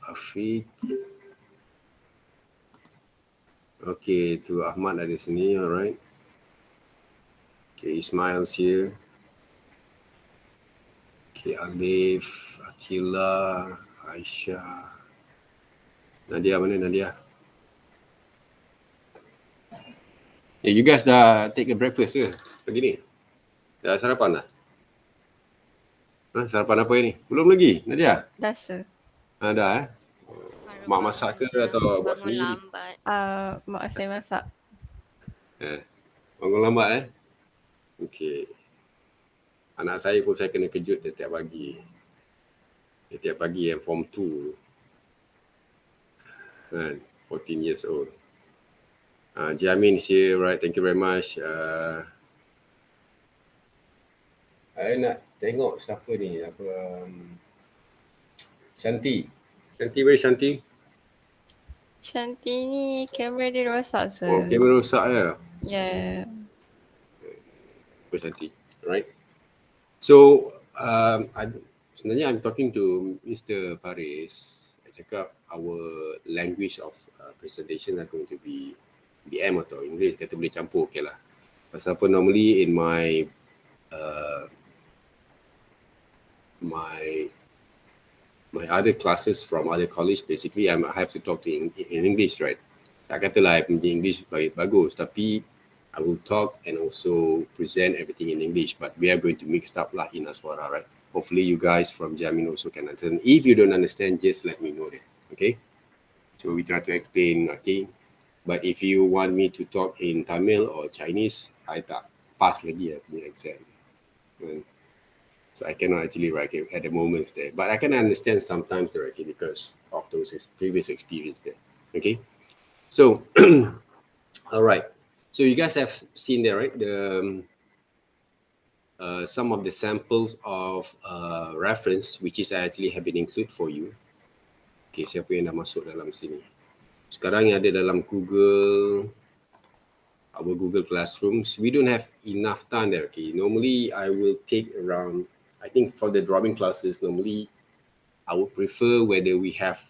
Afiq. Okay, to Ahmad ada sini, alright. Okay, Ismail's here. Okay, Alif, Akila, Aisyah. Nadia mana Nadia? You guys dah take a breakfast ke pagi ni? Dah sarapan dah? Sarapan apa ni? Belum lagi, Nadia? Dah sir. Dah Mak masak ke atau buat bangun sendiri? lambat. Mak saya masak. Bangun lambat Okay. Anak saya pun saya kena kejut setiap pagi. Setiap pagi yang form 2. 14 years old. Jamin is here, right? Thank you very much. Saya nak tengok siapa ni, Shanti. Shanti, where is Shanti? Shanti ni kamera dia rosak sir. Oh, kamera rosak ya? Yeah. Where Shanti, right? So, sebenarnya I'm talking to Mr. Faris. I cakap our language of presentation are going to be BM atau English, kata boleh campur, okay lah. Pasal apa normally in my my other classes from other college, basically I have to talk in English, right? Tak katalah I punya English bagus, tapi I will talk and also present everything in English, but we are going to mix up lah in ASWARA, right? Hopefully you guys from Jamin also can understand. If you don't understand, just let me know that, okay? So we try to explain, okay? But if you want me to talk in Tamil or Chinese, I tak pass lagi punya exam. So I cannot actually write at the moments there. But I can understand sometimes directly because of those previous experience there. Okay. So, all right. So you guys have seen there, right? The some of the samples of reference, which is actually have been included for you. Okay, siapa yang dah masuk dalam sini? Sekarang yang ada dalam our Google Classrooms, we don't have enough time there. Okay, normally I will take around, I think for the drawing classes, normally I would prefer whether we have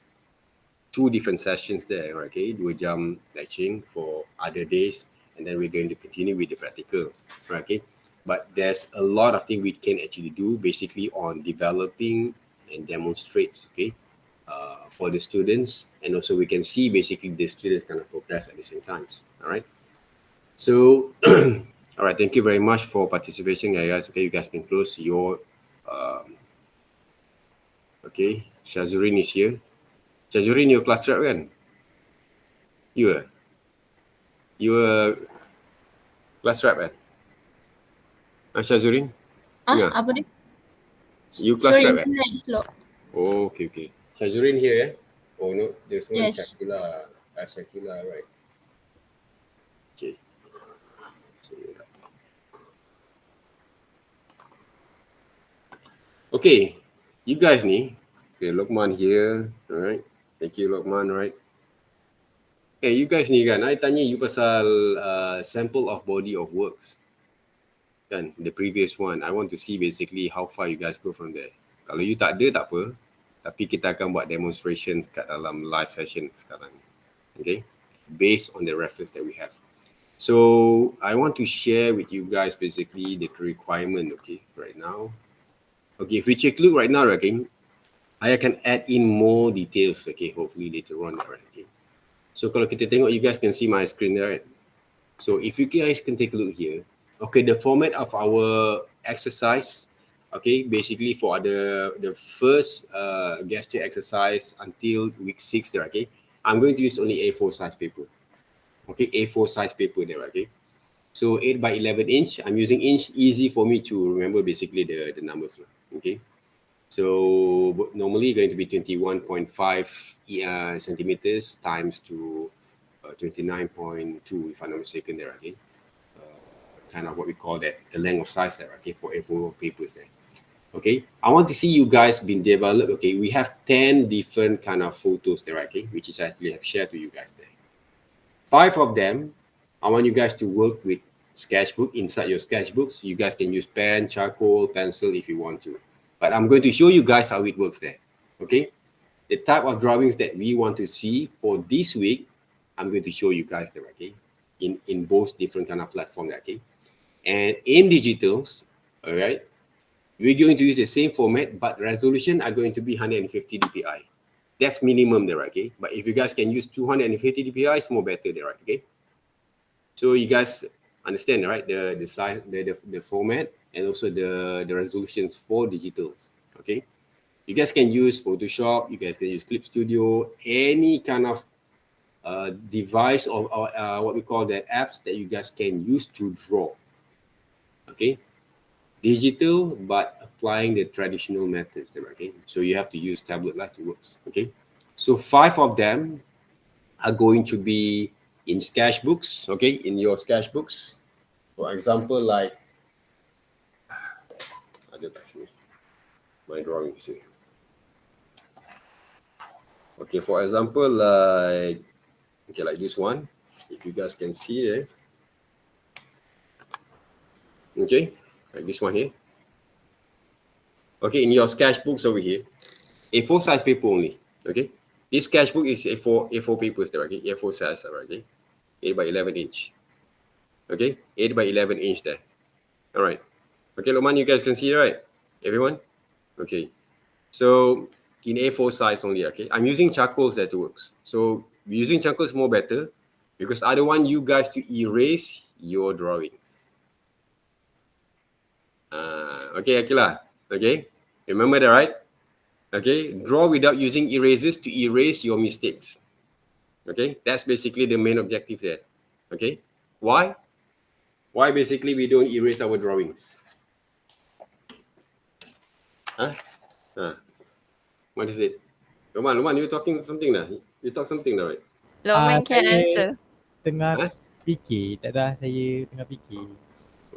2 different sessions there, okay? 2 jam lecturing for other days, and then we're going to continue with the practicals, okay? But there's a lot of things we can actually do basically on developing and demonstrate, okay? For the students, and also we can see basically the students kind of progress at the same times, all right? So, all right, thank you very much for participation, guys. Okay, you guys can close your, okay, Shazurin is here. Shazurin, your class rep kan? You are class rep kan? Shazurin? Yeah. Apa dia? You class rep kan? Sorry, internet is slow. Oh, okay. Shazurin here Oh no, there's one. Yes. Shakila, right? Okay. Okay, you guys ni, okay, Lokman here, alright. Thank you, Lokman, right? Okay, you guys ni kan, I tanya you pasal sample of body of works. Kan, the previous one, I want to see basically how far you guys go from there. Kalau you tak ada, tak apa. Tapi kita akan buat demonstration kat dalam live session sekarang. Okay, based on the reference that we have. So, I want to share with you guys basically the requirement, okay, right now. Okay, if we take a look right now, okay, I can add in more details, okay, hopefully later on, right, okay. So, kalau kita tengok, you guys can see my screen there, right? So, if you guys can take a look here, okay, the format of our exercise, okay, basically for the first gesture exercise until week 6 there, okay, I'm going to use only A4 size paper, okay, A4 size paper there, okay. So 8 by 11 inch, I'm using inch, easy for me to remember basically the numbers, okay. So normally going to be 21.5 centimeters times to 29.2 if I'm not mistaken there, okay. Kind of what we call that, the length of size there, okay, for A4 papers there. Okay, I want to see you guys being developed, okay. We have 10 different kind of photos there, okay, which is actually have shared to you guys there. 5 of them, I want you guys to work with sketchbook. Inside your sketchbooks, you guys can use pen, charcoal, pencil if you want to. But I'm going to show you guys how it works there, okay? the type of drawings that we want to see for this week, I'm going to show you guys there, okay? In both different kind of platforms, okay? And in digitals, all right, we're going to use the same format, but resolution are going to be 150 dpi. That's minimum there, okay? But if you guys can use 250 dpi, it's more better there, right? Okay? So you guys understand, right? The size, the format, and also the resolutions for digitals, okay? You guys can use Photoshop, you guys can use Clip Studio, any kind of device or what we call the apps that you guys can use to draw, okay? Digital, but applying the traditional methods there, okay? So you have to use tablet like to work, okay? So 5 of them are going to be in sketchbooks, okay? In your sketchbooks. For example, like, my drawing here. Okay, for example, like, okay, like this one, if you guys can see there. Okay, like this one here. Okay, in your sketchbooks over here, A4 size paper only. Okay, this sketchbook is A4 papers there. Okay, A4 size. Okay, 8 by 11 inch. Okay, 8 by 11 inch there. All right. Okay, Loman, you guys can see, right? Everyone? Okay. So in A4 size only, okay? I'm using charcoals that works. So using charcoals more better because I don't want you guys to erase your drawings. Okay, Akila. Okay, remember that, right? Okay, draw without using erasers to erase your mistakes. Okay, that's basically the main objective there. Okay, why? Why basically we don't erase our drawings? Huh? What is it? Luman, you talking something now? You talk something now, right? Lokman can Saya answer. tengah Huh? fikir. Tak dah, saya tengah fikir.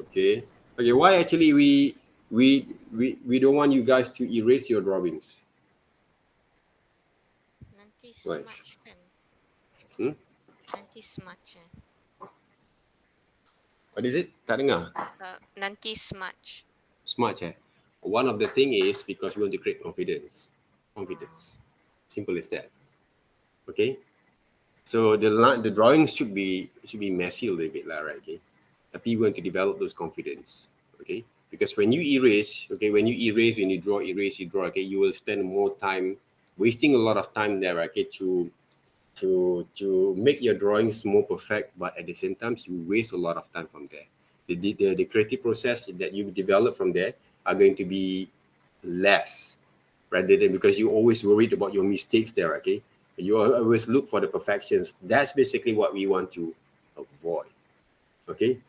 Okay. Okay, why actually we don't want you guys to erase your drawings? Nanti Right. smudge kan? Hmm? Nanti smudge What is it? Tak dengar. nanti smudge. Smart, eh? One of the thing is because we want to create confidence. Confidence. Simple as that. Okay. So the drawing should be messy a little bit lah, right? Okay. Tapi we want to develop those confidence. Okay. Because when you erase, okay, when you draw, okay, you will spend more time, wasting a lot of time there, okay, to make your drawings more perfect, but at the same time you waste a lot of time from there. The creative process that you develop from there are going to be less rather than because you always worried about your mistakes there, okay? You always look for the perfections. That's basically what we want to avoid, okay?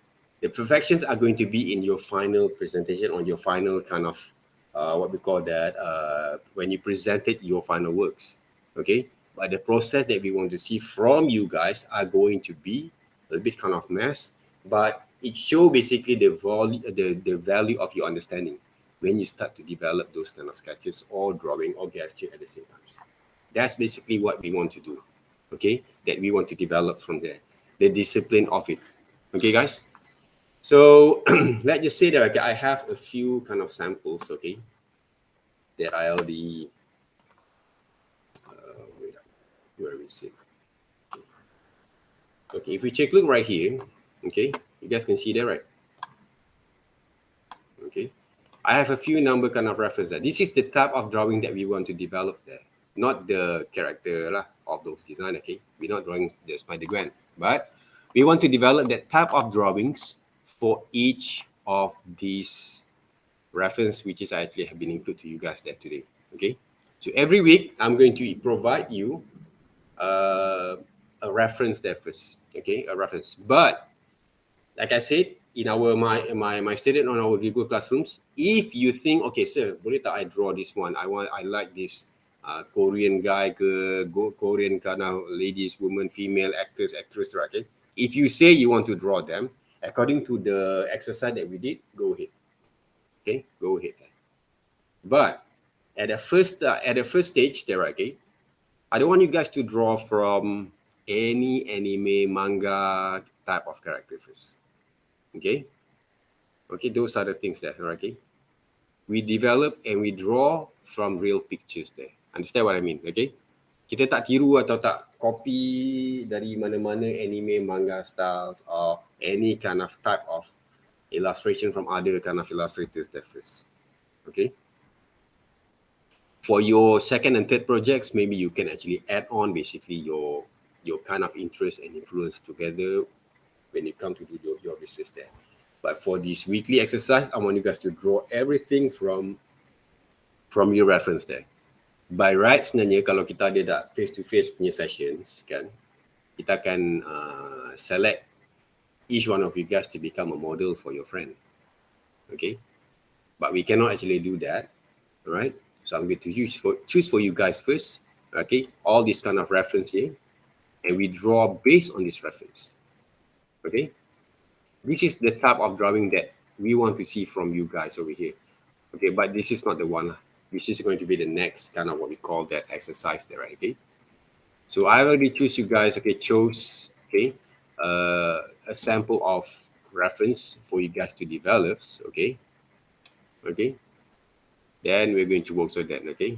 The perfections are going to be in your final presentation, on your final kind of what we call that when you presented your final works, okay? But the process that we want to see from you guys are going to be a bit kind of mess, but it show basically the value of your understanding when you start to develop those kind of sketches or drawing or gesture at the same time. That's basically what we want to do, okay? That we want to develop from there, the discipline of it, okay, guys? So let's just say that okay, I have a few kind of samples, okay, that I already, where is it? Okay, if we take a look right here, okay, you guys can see that, right? Okay, I have a few number kind of references. This is the type of drawing that we want to develop there, not the character lah of those design, okay? We're not drawing the Spider-Gwen, but we want to develop that type of drawings for each of these reference, which is I actually have been included to you guys there today, okay? So every week, I'm going to provide you a reference there first, okay? A reference. But like I said, in our my student on our Google Classrooms, if you think, okay, sir, boleh tak I draw this one? I like this Korean guy ke, Korean kind of ladies, women, female actors, actress, right? Okay? If you say you want to draw them, according to the exercise that we did, go ahead. Okay, go ahead. But at the first stage there, okay, I don't want you guys to draw from any anime, manga type of character first. Okay, okay, those are the things there, okay. We develop and we draw from real pictures there. Understand what I mean? Okay. Kita tak tiru atau tak copy dari mana-mana anime, manga styles or any kind of type of illustration from other kind of illustrators that first. Okay. For your second and third projects, maybe you can actually add on basically your kind of interest and influence together when you come to do your research there. But for this weekly exercise, I want you guys to draw everything from your reference there. By right sebenarnya kalau kita ada dah face-to-face punya sessions kan, kita akan select each one of you guys to become a model for your friend. Okay? But we cannot actually do that. Alright? So I'm going to choose for you guys first. Okay? All this kind of reference here. And we draw based on this reference. Okay? This is the type of drawing that we want to see from you guys over here. Okay, but this is not the one. This is going to be the next kind of what we call that exercise there, right? Okay. So I already choose you guys, okay, chose, okay, a sample of reference for you guys to develop, okay. Okay. Then we're going to work on that, okay.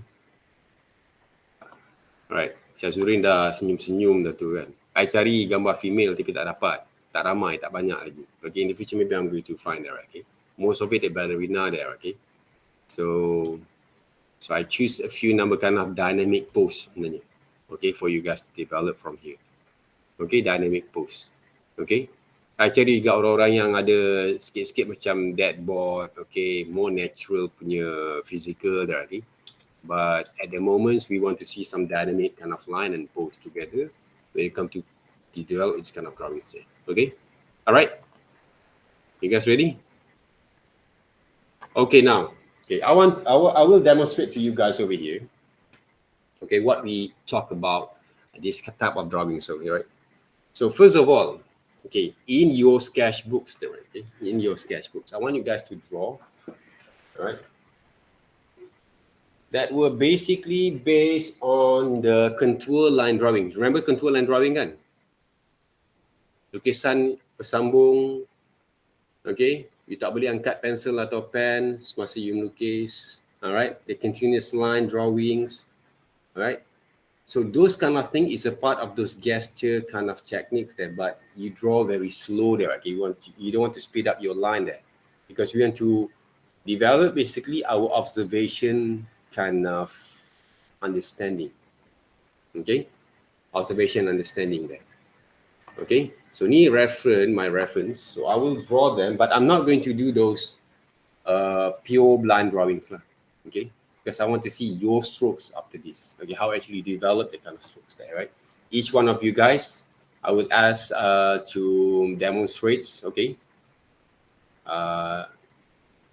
Alright, Syazurin dah senyum-senyum dah tu kan. I cari gambar female tapi tak dapat. Tak ramai, tak banyak lagi. Okay, in the future maybe I'm going to find that, okay. Most of it a ballerina there, okay. So I choose a few number kind of dynamic pose sebenarnya. Okay, for you guys to develop from here. Okay, dynamic pose. Okay. I cari juga orang-orang yang ada sikit-sikit macam dead board, okay, more natural punya physical there, okay. But at the moment, we want to see some dynamic kind of line and pose together when it comes to develop this kind of drawings there. Okay. All right. You guys ready? Okay, now. Okay, I will demonstrate to you guys over here, okay, what we talk about this type of drawings over here, right? So first of all, okay, in your sketchbooks there, right? Okay, in your sketchbooks, I want you guys to draw, all right, that were basically based on the contour line drawing. Remember contour line drawing kan? Lukisan bersambung, okay? You tak boleh angkat pensel atau pen semasa you melukis. Alright, the continuous line drawings. Alright, so those kind of thing is a part of those gesture kind of techniques there, but you draw very slow there. Okay, you don't want to speed up your line there because we want to develop basically our observation kind of understanding. Okay, observation understanding there. Okay, so ni my reference. So I will draw them, but I'm not going to do those pure blind drawings lah. Okay, because I want to see your strokes after this. Okay, how actually develop the kind of strokes there, right? Each one of you guys, I would ask to demonstrate. Okay,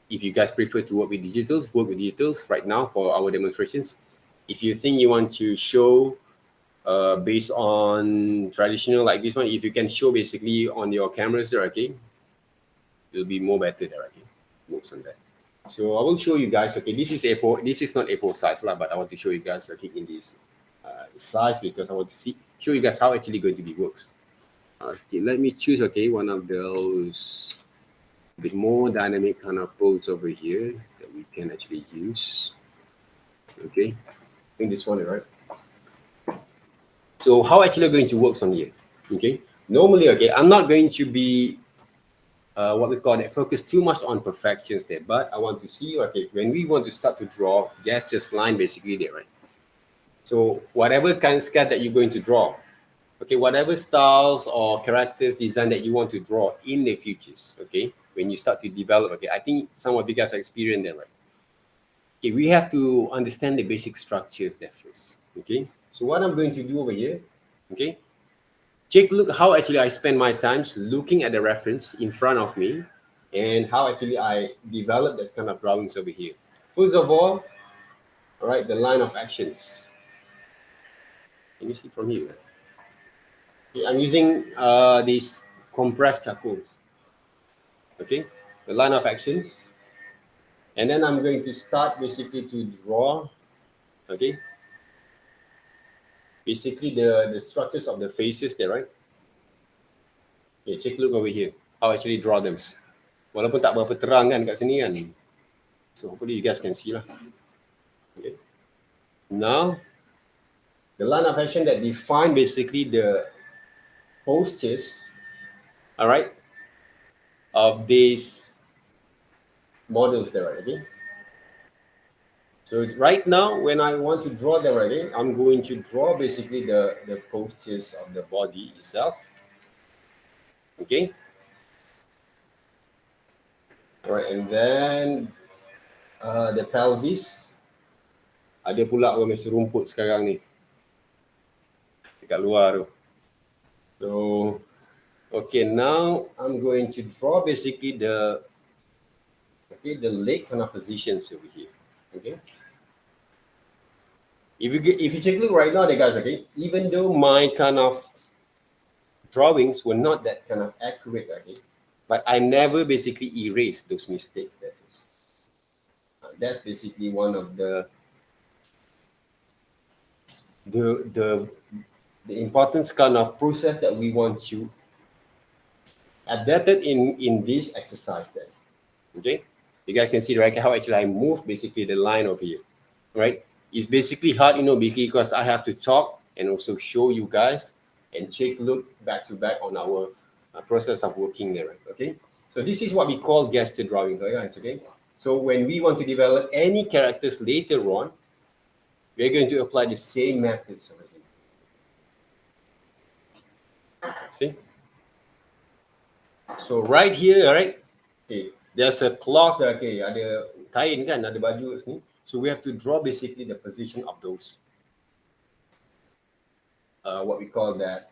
if you guys prefer to work with digitals, work with digitals right now for our demonstrations. If you think you want to show based on traditional like this one, if you can show basically on your cameras there, okay, it'll be more better there, okay, works on that. So I will show you guys, okay, this is A4, this is not A4 size lah, but I want to show you guys, okay, in this size because I want to show you guys how actually going to be works. Okay, let me choose, okay, one of those a bit more dynamic kind of pose over here that we can actually use. Okay, I think this one, right? So how actually going to work on here? Okay, normally, okay, I'm not going to be what we call it, focus too much on perfections there, but I want to see, okay, when we want to start to draw gestures line basically there, right? So whatever kind of sketch that you're going to draw, okay, whatever styles or characters design that you want to draw in the futures, okay, when you start to develop, okay, I think some of you guys are experiencing that, right? Okay, we have to understand the basic structures there first, okay? So what I'm going to do over here, okay, take a look how actually I spend my time looking at the reference in front of me and how actually I develop this kind of drawings over here. First of all right, the line of actions. Can you see from here? Okay, I'm using these compressed charcoals. Okay, the line of actions. And then I'm going to start basically to draw, okay, basically the structures of the faces there, right? Okay, take a look over here, how I actually draw them. Walaupun tak berapa terang kan kat sini kan. So hopefully you guys can see lah. Okay. Now, the line of action that define basically the postures, all right, of these models there, okay? So right now, when I want to draw them again, I'm going to draw basically the postures of the body itself. Okay. All right, and then the pelvis. Ada pula orang mesti rumput sekarang ni. Dekat luar tu. So, okay, now I'm going to draw basically the leg kind of positions over here. Okay. If you take a look right now, guys, okay, even though my kind of drawings were not that kind of accurate, okay, but I never basically erased those mistakes. That's basically one of the importance kind of process that we want to adapt it in this exercise then. Okay, you guys can see right how actually I move basically the line over here, right? It's basically hard, because I have to talk and also show you guys and take a look back to back on our process of working there, right? Okay, so this is what we call gesture drawings, guys. Okay, so when we want to develop any characters later on, we're going to apply the same methods over here. See? So right here, right? Okay, there's a cloth, okay, ada kain kan, ada baju sini. So we have to draw basically the position of those. What we call that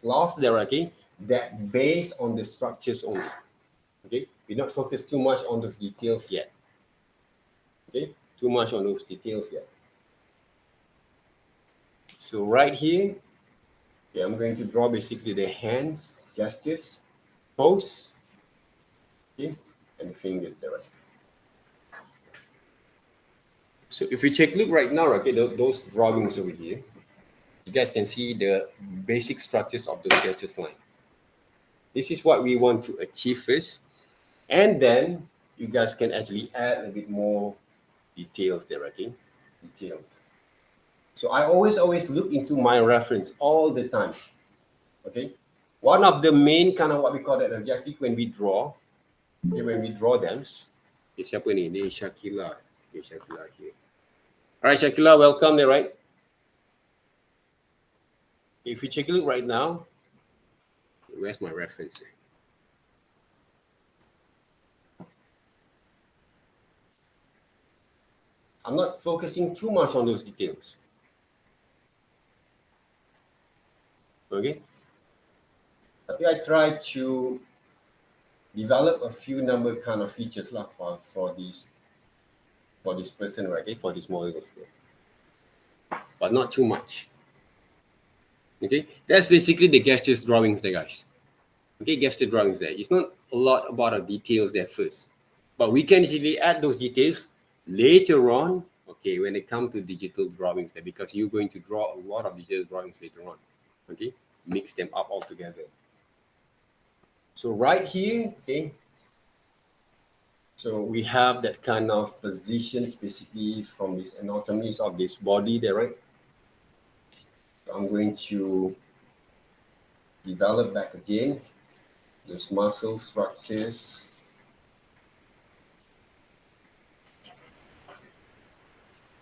cloth there, okay? That based on the structures only. Okay, we not focus too much on those details yet. Okay, too much on those details yet. So right here, okay, I'm going to draw basically the hands, gestures, pose, okay, and the fingers there. So if you take a look right now, okay, those drawings over here, you guys can see the basic structures of those gestures line. This is what we want to achieve first, and then you guys can actually add a bit more details there, okay? Details. So I always look into my reference all the time, okay? One of the main kind of what we call that objective when we draw, okay, when we draw them, siapa ni? Ni Shakila. Okay, Shakila here. All right, Shakila, welcome there, right? If you take a look right now, where's my reference here? I'm not focusing too much on those details. Okay? But I try to develop a few number kind of features for this person, right? Okay? For this model, but not too much. Okay, that's basically the gestures drawings there, guys. Okay, gesture drawings there. It's not a lot about the details there first, but we can actually add those details later on. Okay, when it comes to digital drawings there, because you're going to draw a lot of digital drawings later on. Okay, mix them up all together. So right here, okay, so we have that kind of positions basically from these anatomies of this body there, right? I'm going to develop back again those muscle structures.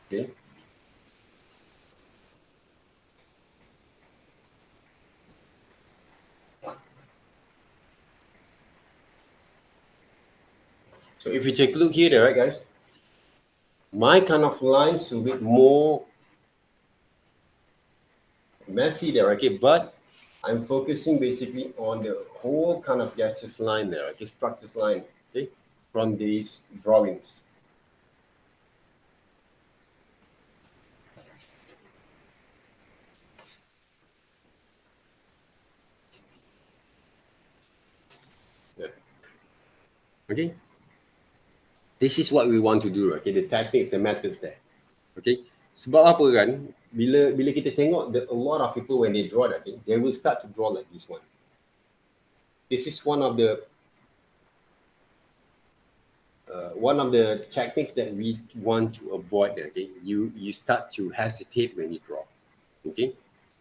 Okay. So if you take a look here, right, guys, my kind of lines will be more messy there, okay, but I'm focusing basically on the whole kind of gestures line there, okay, structures line, okay, from these drawings. Yeah. Okay, this is what we want to do, okay, the techniques, the methods there, okay. Sebab apa kan, bila kita tengok a lot of people when they draw that thing, they will start to draw like this one. This is one of the one of the techniques that we want to avoid, okay, you start to hesitate when you draw, okay,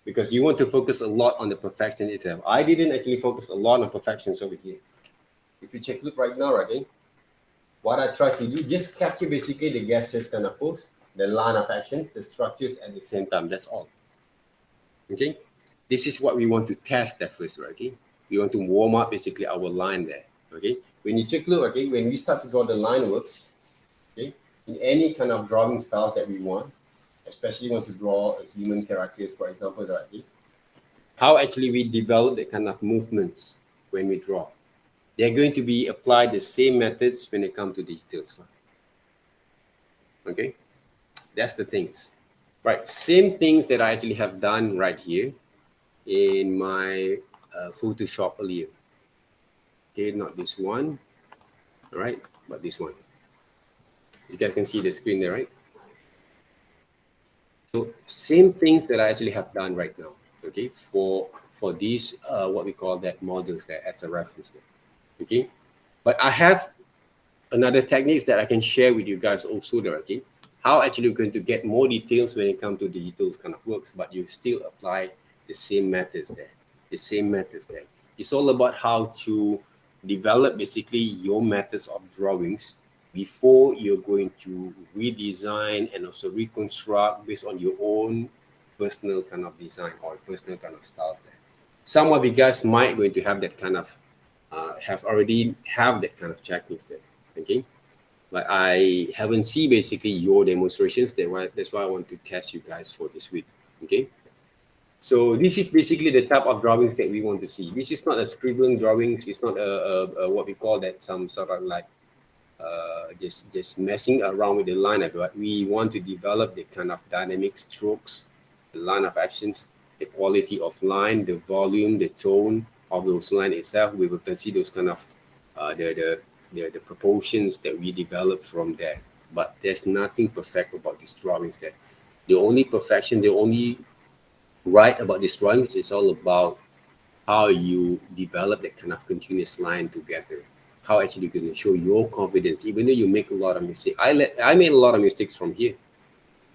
because you want to focus a lot on the perfection itself. I didn't actually focus a lot on perfections over here. If you check, look right now, okay, what I try to do, just capture basically the gestures kind of pose, the line of actions, the structures at the same time. That's all. Okay, this is what we want to test at first, right? Okay, we want to warm up basically our line there. Okay, when you check, look, okay, when we start to draw the line works, okay, in any kind of drawing style that we want, especially want to draw human characters, for example, right? Okay, how actually we develop the kind of movements when we draw. They're going to be applied the same methods when it comes to details. Okay, that's the things. Right, same things that I actually have done right here in my Photoshop earlier. Okay, not this one, all right, but this one. You guys can see the screen there, right? So same things that I actually have done right now, okay, for these what we call that models there as a reference there, okay. But I have another techniques that I can share with you guys also there, okay. How actually we're going to get more details when it comes to digital kind of works, but you still apply the same methods there, the same methods there. It's all about how to develop basically your methods of drawings before you're going to redesign and also reconstruct based on your own personal kind of design or personal kind of styles there. Some of you guys might going to have that kind of have already have that kind of checklists there, okay. But I haven't seen basically your demonstrations. That's why I want to test you guys for this week. Okay. So this is basically the type of drawings that we want to see. This is not a scribbling drawings. It's not a what we call that some sort of like just messing around with the line. But we want to develop the kind of dynamic strokes, the line of actions, the quality of line, the volume, the tone of those line itself. We will see those kind of the proportions that we develop from there. But there's nothing perfect about these drawings there. The only perfection, the only right about these drawings is all about how you develop that kind of continuous line together. How actually you can show your confidence, even though you make a lot of mistakes. I made a lot of mistakes from here.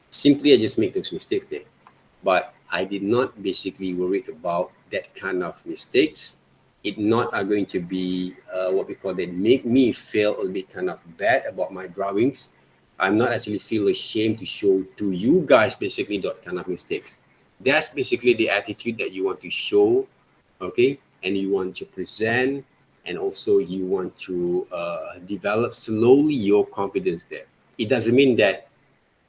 Simply, I just make those mistakes there. But I did not basically worry about that kind of mistakes. It not are going to be what we call that make me feel a bit kind of bad about my drawings. I'm not actually feel ashamed to show to you guys basically that kind of mistakes. That's basically the attitude that you want to show, okay, and you want to present, and also you want to develop slowly your confidence there. It doesn't mean that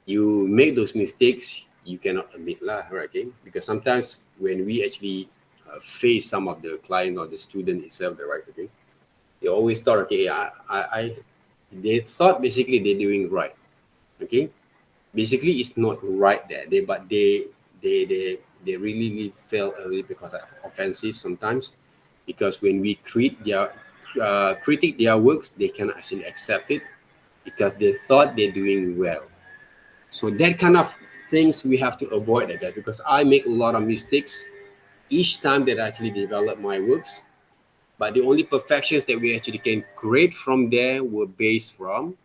you make those mistakes you cannot admit lah, right? Okay, because sometimes when we actually face some of the client or the student itself, right? Okay, they always thought, okay, they thought basically they're doing right. Okay, basically it's not right there. They really felt a little bit offensive sometimes, because when we critique their works, they cannot actually accept it because they thought they're doing well. So that kind of things we have to avoid, I guess, because I make a lot of mistakes each time that I actually develop my works. But the only perfections that we actually can create from there were based from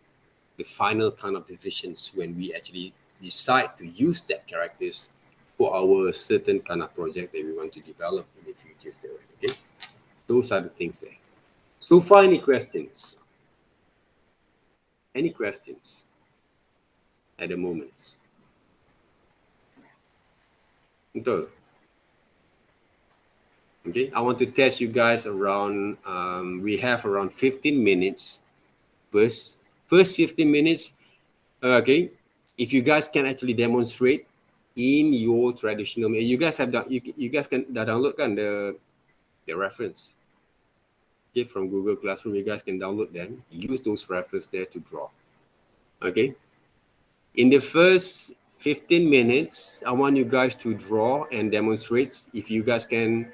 the final kind of decisions when we actually decide to use that characters for our certain kind of project that we want to develop in the future. Okay, those are the things there. So far, any questions? Any questions at the moment? Betul. Okay, I want to test you guys around, we have around 15 minutes. First 15 minutes, okay, if you guys can actually demonstrate in your traditional, you guys have done, you guys can download kan the reference. Okay, from Google Classroom, you guys can download them, use those references there to draw. Okay, in the first 15 minutes, I want you guys to draw and demonstrate. If you guys can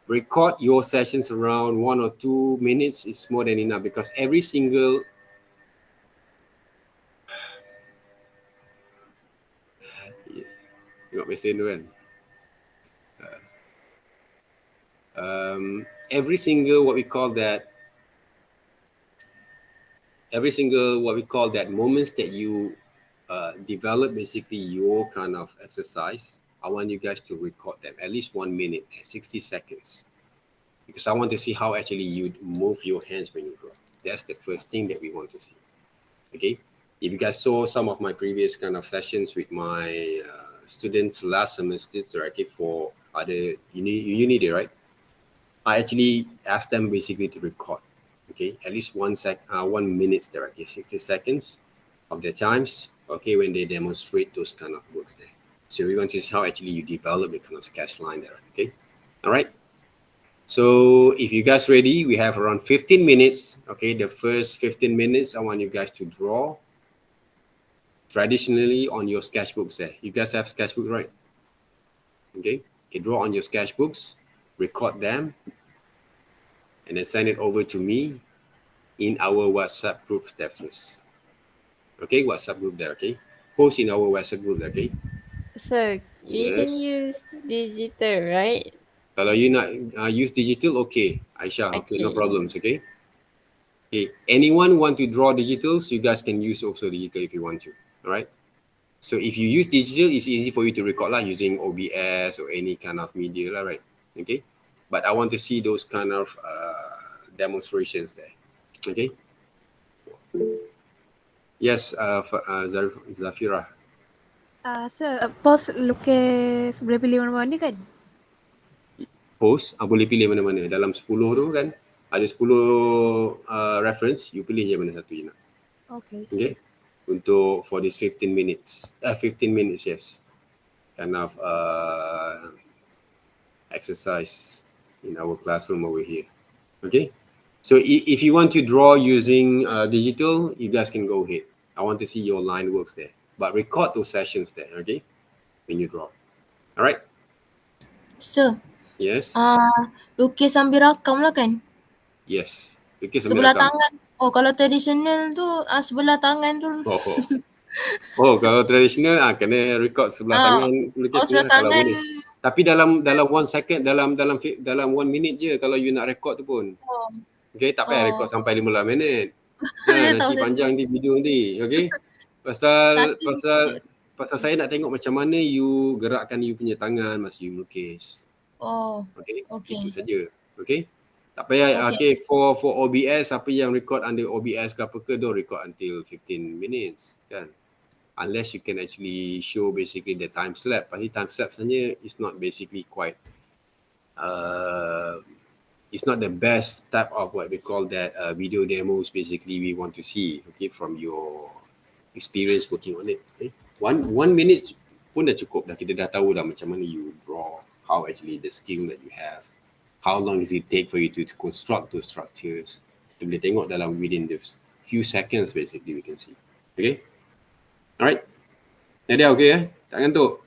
record your sessions around 1 or 2 minutes, is more than enough, because every single tengok mesin tu kan, every single what we call that every single what we call that moments that you develop basically your kind of exercise, I want you guys to record them at least 1 minute, 60 seconds. Because I want to see how actually you move your hands when you draw. That's the first thing that we want to see. Okay. If you guys saw some of my previous kind of sessions with my students last semester, okay, for other uni day, right? I actually asked them basically to record, okay, at least 1 minute there, okay, 60 seconds of their times, okay, when they demonstrate those kind of works there. So we want to see how actually you develop the kind of sketch line there, okay? All right. So if you guys ready, we have around 15 minutes, okay? The first 15 minutes, I want you guys to draw traditionally on your sketchbooks there. You guys have sketchbook, right? Okay, draw on your sketchbooks, record them, and then send it over to me in our WhatsApp group there first. Okay, WhatsApp group there, okay? Post in our WhatsApp group, okay? Sir, we can Yes. use digital, right? Kalau you nak use digital, okay. Aisyah, okay, no Okay. problems, okay? Okay, anyone want to draw digitals, you guys can use also digital if you want to, all right? So if you use digital, it's easy for you to record lah using OBS or any kind of media lah, right? Okay, but I want to see those kind of demonstrations there. Okay. Yes, Zafira. Sir, pos lukis boleh pilih mana-mana kan? Post, boleh pilih mana-mana. Dalam 10 tu kan, ada 10 reference, you pilih je mana satu you nak. Okay. Okay. For this 15 minutes. 15 minutes, yes. Kind of exercise in our classroom over here. Okay. So if you want to draw using digital, you guys can go ahead. I want to see your line works there. But record those sessions there, okay? When you draw. All right? Sir, Yes? lukis sambil rakam lah kan? Yes. Okay, sambil Sebelah rakam. tangan. Oh, kalau tradisional tu sebelah tangan tu. Kalau tradisional kena record sebelah tangan lukisnya sebelah kalau tangan. boleh. Tapi dalam 1 second, dalam 1 minute je kalau you nak record tu pun. Okay, tak payah record sampai 15 minit. Nanti panjang di video nanti, okay? Pasal saya nak tengok macam mana you gerakkan you punya tangan masa you melukis. Okay. Itu saja. Okay. Tak payah, okay, for OBS, apa yang record under OBS ke apa ke, don't record until 15 minutes, kan? Unless you can actually show basically the time slap. Pasti time slap sebenarnya is not basically quite, it's not the best type of what we call that video demos basically we want to see, okay, from your experience working on it. Okay? One minute pun dah cukup dah, kita dah tahu dah macam mana you draw, how actually the skill that you have, how long does it take for you to construct those structures. Kita boleh tengok dalam within the few seconds basically we can see. Okay? Alright? Nadia okay tak ngantuk?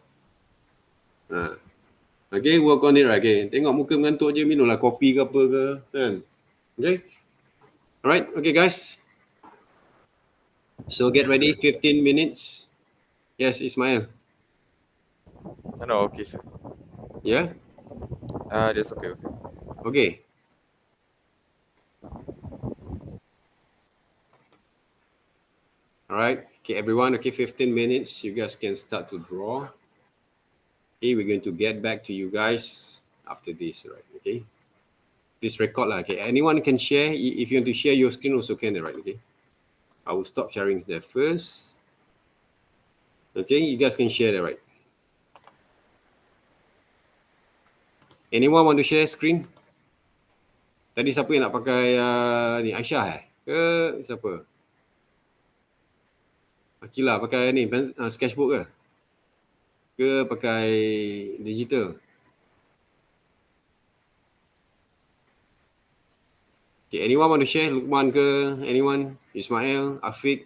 Okay, work on it, right? Okay, tengok muka mengantuk je, minumlah kopi ke apa ke, kan? Okay? Alright, okay guys. So get ready, 15 minutes. Yes, Ismail. No, okay, sir. Yeah? Just okay. Okay. Alright, okay everyone, okay, 15 minutes, you guys can start to draw. Okay, we're going to get back to you guys after this, right? Okay. Please record lah. Okay. Anyone can share. If you want to share your screen also can, right? Okay. I will stop sharing there first. Okay, you guys can share that, right? Anyone want to share screen? Tadi siapa yang nak pakai ni? Aisyah ke siapa? Akilah pakai ni sketchbook ke? Ke pakai digital? Okay, anyone want to share? Lukman ke? Anyone? Ismail, Afiq,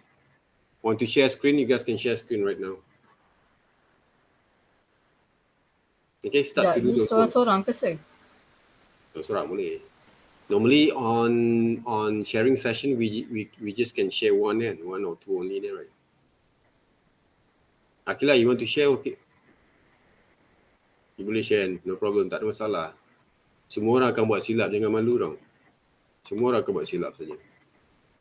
want to share screen? You guys can share screen right now. Okay, start to do those. Seorang-seorang ke sir? Seorang boleh. Normally on sharing session we just can share one or two only there, right? Akilah, you want to share? Okay. You boleh share, no problem, tak ada masalah. Semua orang akan buat silap, jangan malu dong. Semua orang akan buat silap saja.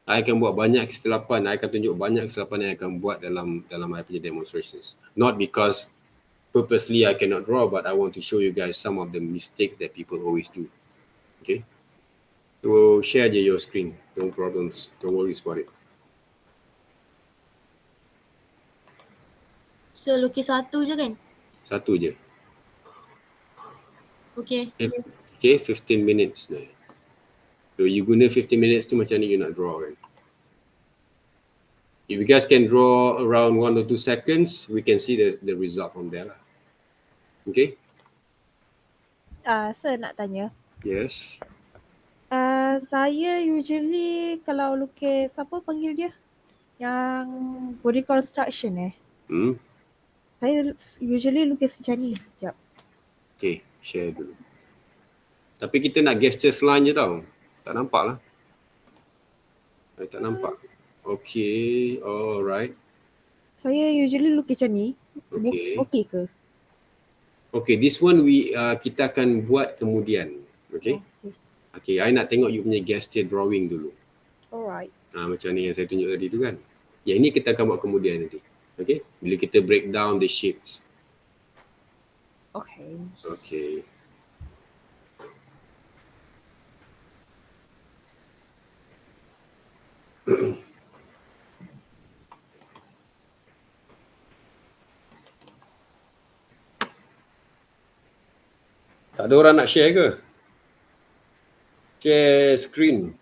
I akan buat banyak kesilapan, I akan tunjuk banyak kesilapan yang I akan buat dalam I punya demonstrations. Not because purposely I cannot draw, but I want to show you guys some of the mistakes that people always do. Okay? So share je your screen, no problems, no worries about it. Sir, lukis satu je kan? Satu je. Okay. Okay, 15 minutes ni. So you guna 15 minutes tu macam ni you nak draw kan. If you guys can draw around 1 or 2 seconds, we can see the result from there lah. Okay? Sir nak tanya. Yes. Saya usually kalau lukis apa panggil dia? Yang body construction saya usually lukis macam ni. Sekejap. Okay, share dulu. Tapi kita nak gestures line je tau. Tak nampak lah. I tak nampak. Okay, alright. Saya usually lukis macam ni. Okay. Okay ke? Okay, this one kita akan buat kemudian. Okay? Okay, I nak tengok you punya gesture drawing dulu. Alright. Macam ni yang saya tunjuk tadi tu kan. Yang ini kita akan buat kemudian nanti. Okay? Bila kita break down the shapes. Okay. Okay. Tak ada orang nak share ke? Share screen.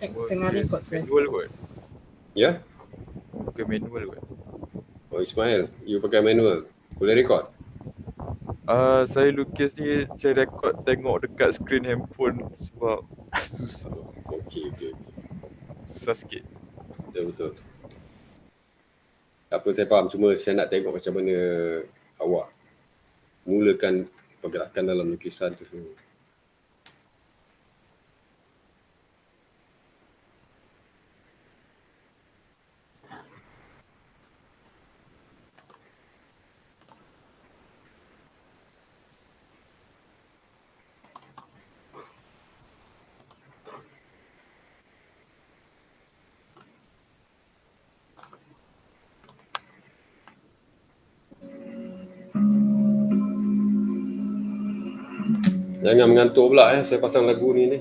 Tengah record sir. Manual kot. Ya? Bukan manual kot. Oh Ismail, you pakai manual. Boleh record? Saya lukis ni saya rekod tengok dekat skrin handphone sebab susah. Okay. Susah sikit. Betul. Tak apa, saya faham. Cuma saya nak tengok macam mana awak mulakan pergerakan dalam lukisan tu semua. Jangan mengantuk pula saya pasang lagu ni.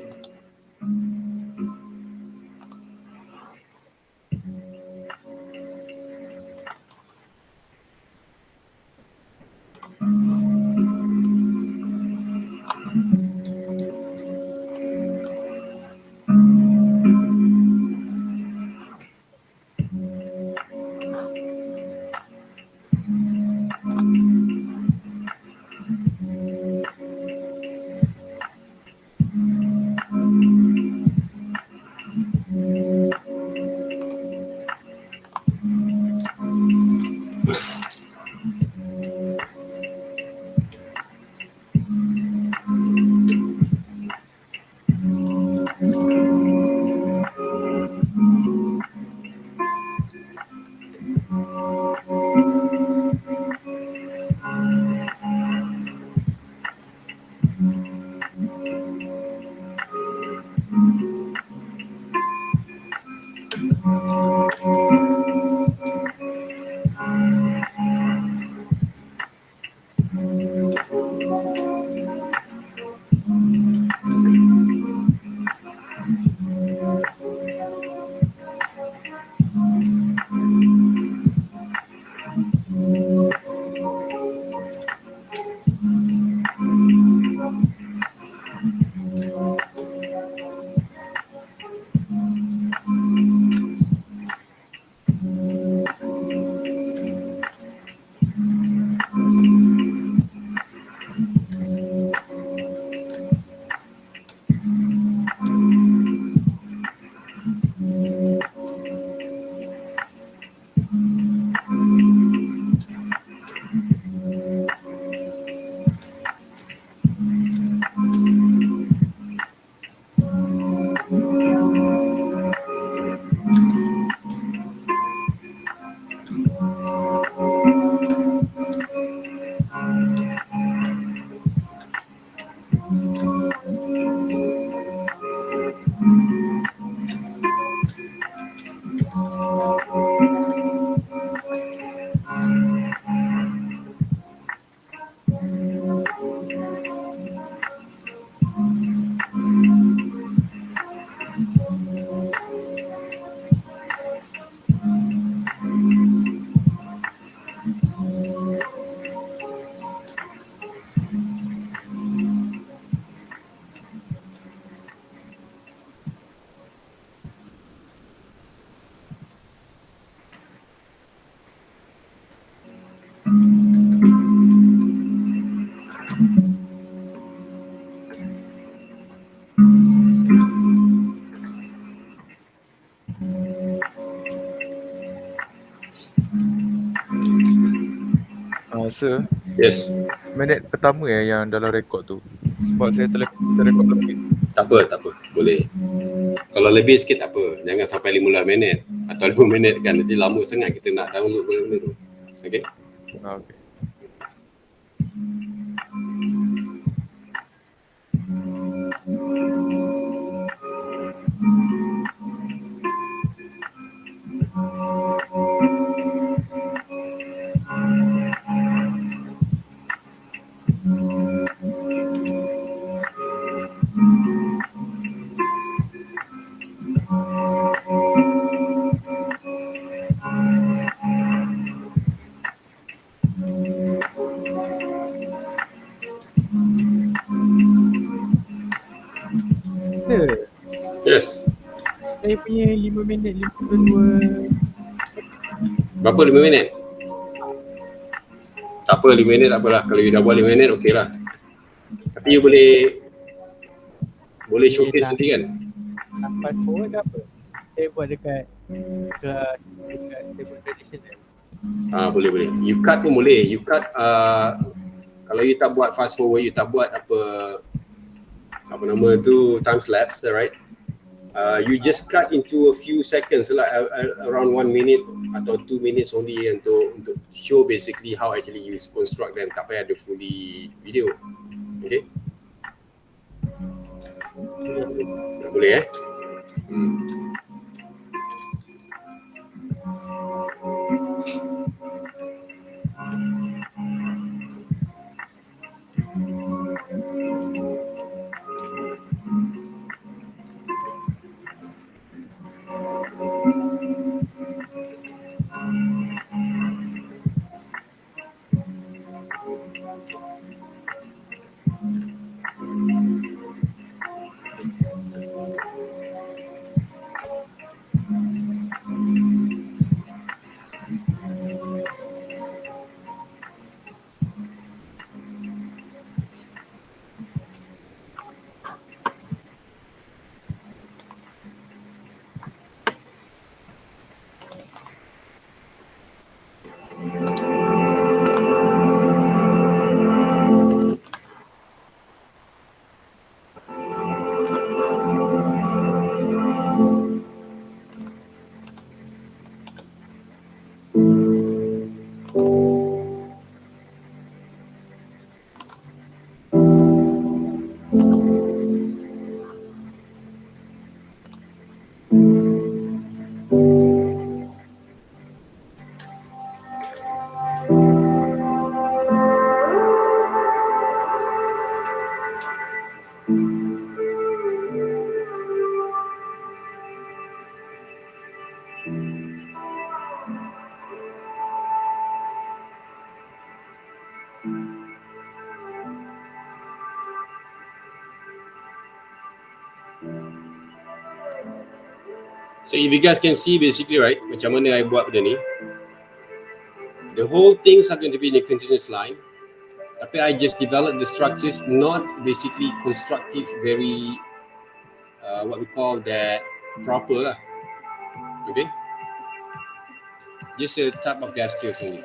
Sir, Yes. minit pertama yang dalam rekod tu. Sebab saya terrekod lebih. Tak apa. Boleh. Kalau lebih sikit tak apa. Jangan sampai 15 minit atau 5 minit kan. Nanti lama sangat kita nak download benda-benda tu. Okay? Okay. Sir, Yes. saya punya 5 minit 52. Berapa 5 minit? Tak apa 5 minit tak apalah. Kalau you dah buat 5 minit okey lah. Tapi you boleh showcase nanti kan? Fast forward ke apa? Saya buat dekat kelas dekat table traditional. Boleh. You cut pun boleh. You cut kalau you tak buat fast forward, you tak buat apa nama tu, time lapse, right? You just cut into a few seconds lah, around 1 minute atau 2 minutes only untuk show basically how actually you construct them. Tak payah ada fully video. Okay? Boleh So if you guys can see basically, right, macam mana I buat benda ni. The whole things are going to be in a continuous line. Tapi I just develop the structures, not basically constructive, very what we call that proper lah. Okay? Just a type of gestures only.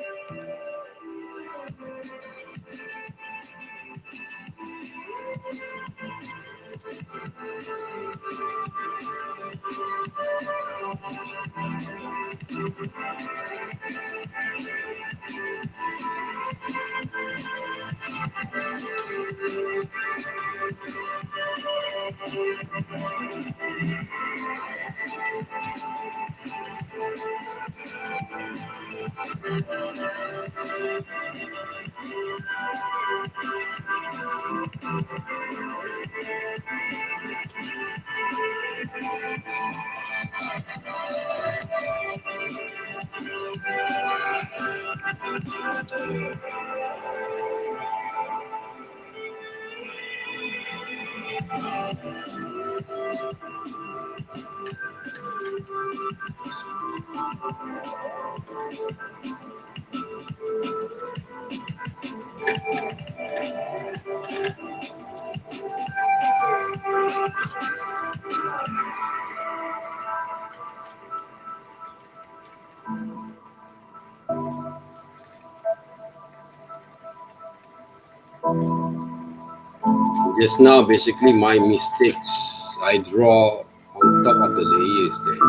Just now, basically, my mistakes. I draw on top of the layers there.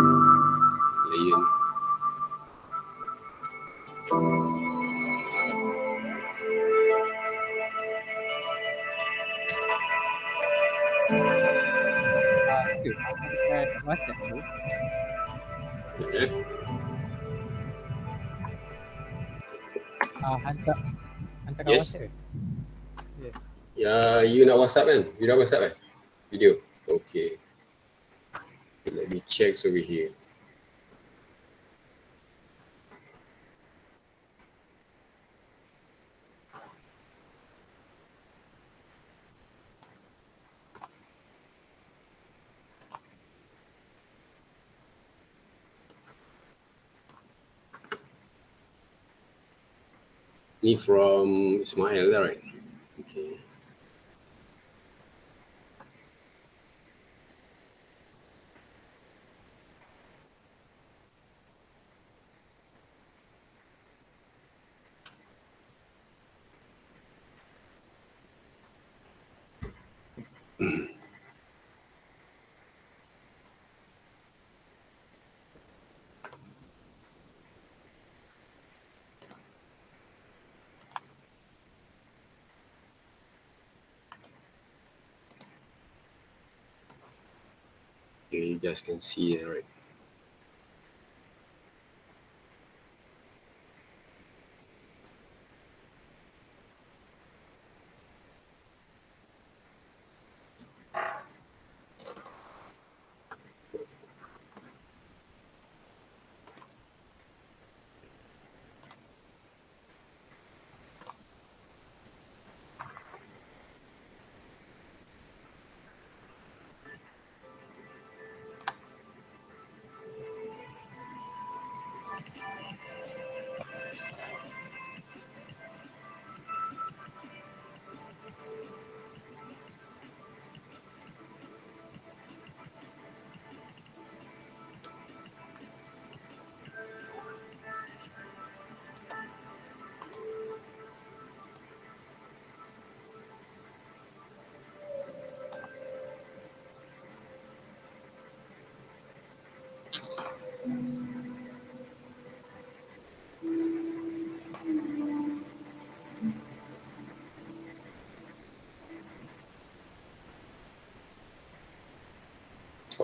Layer. Sir, dekat WhatsApp tu, Okay. hantar kat Yes. WhatsApp. Yes. Ya, you nak WhatsApp kan? You nak WhatsApp kan? Video. Okay. Let me check over here. Ni from Ismail, right? Okay. Okay, you guys can see it, right?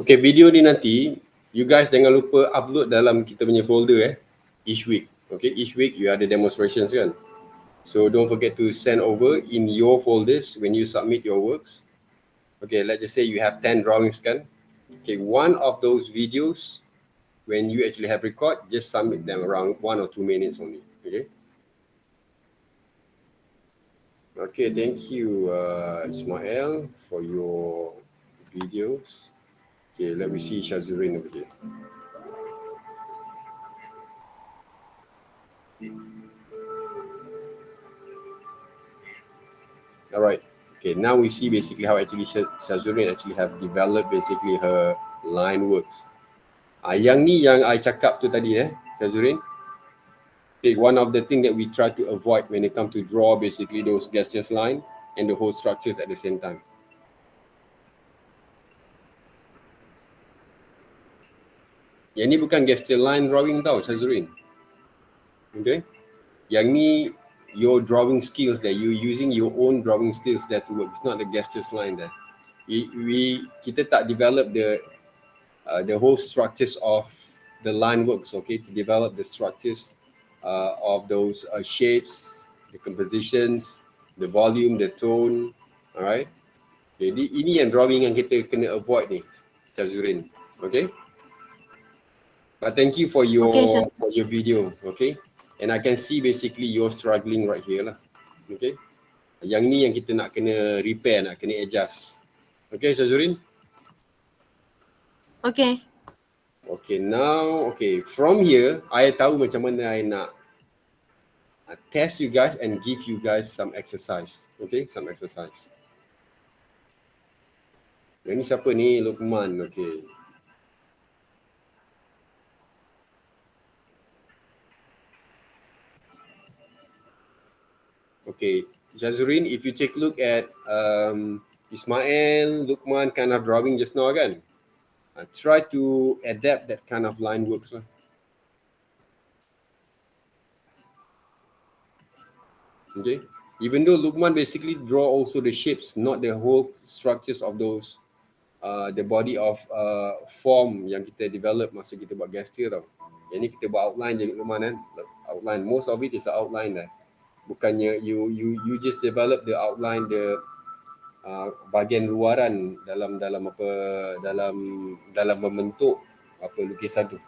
Okay, video ni nanti you guys jangan lupa upload dalam kita punya folder each week. Okay, each week you ada demonstrations kan. So don't forget to send over in your folders when you submit your works. Okay, let's just say you have 10 drawings kan. Okay, one of those videos when you actually have record, just submit them around 1 or 2 minutes only. Okay. Okay, thank you Ismail for your videos. Okay, let me see Shazurin over here. All right. Okay, now we see basically how actually Shazurin actually have developed basically her line works. Yang ni yang I cakap tu tadi Shazurin. Okay, one of the thing that we try to avoid when it comes to draw basically those gestures line and the whole structures at the same time. Yang ni bukan gesture line drawing tau Shazurin. Okay. Yang ni your drawing skills that you using your own drawing skills there to work. It's not the gestures line there. Kita tak develop the whole structures of the line works, okay, to develop the structures of those shapes, the compositions, the volume, the tone, alright. Jadi ini yang drawing yang kita kena avoid ni, Shazurin, okay. But thank you for your video, okay. And I can see basically you're struggling right here lah, okay. Yang ni yang kita nak kena repair, nak kena adjust. Okay, Shazurin? Okay. Okay, now, okay, from here, I tahu macam mana I nak test you guys and give you guys some exercise. Okay, some exercise. Yang ni siapa ni? Lukman, okay. Okay, Shazurin, if you take a look at Ismail, Lukman kind of drawing just now kan. Try to adapt that kind of line works lah. Okay. Even though Lukman basically draw also the shapes, not the whole structures of those the body of form yang kita develop masa kita buat gesture tau. Yang ni kita buat outline je Lukman kan. Outline, most of it is outline lah. Bukannya you just develop the outline, the bahagian luaran dalam apa dalam membentuk apa lukisan tu.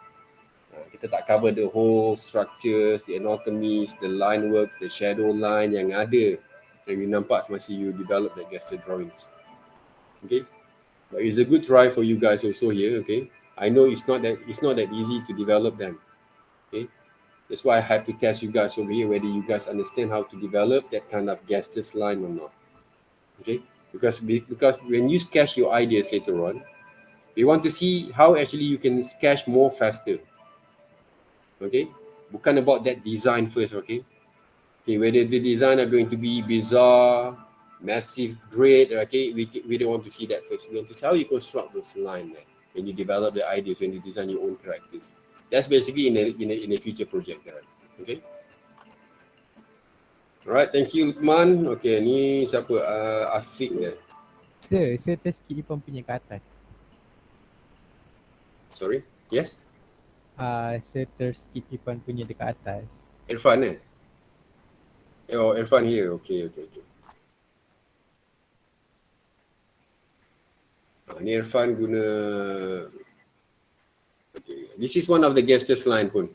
Kita tak cover the whole structures, the anatomies, the line works, the shadow line yang ada yang you nampak semasa you develop the gesture drawings. Okay, but it's a good try for you guys also here. Okay, I know it's not that easy to develop them. Okay, that's why I have to test you guys over here whether you guys understand how to develop that kind of gestures line or not. Okay, because when you sketch your ideas later on, we want to see how actually you can sketch more faster. Okay, bukan about that design first. Okay, whether the design are going to be bizarre, massive, great. Okay, we don't want to see that first. We want to see how you construct those lines, right? When you develop the ideas, when you design your own characters. That's basically in a future project, right? Okay. Alright, thank you Lukman. Okay, ni siapa? Afiq ya. Sir terskip Ipan punya ke atas. Sorry. Yes. Sir terskip Ipan punya dekat atas. Irfan eh? Oh, Irfan here. Okay. Ni Irfan guna. Okay. This is one of the gestures line pun.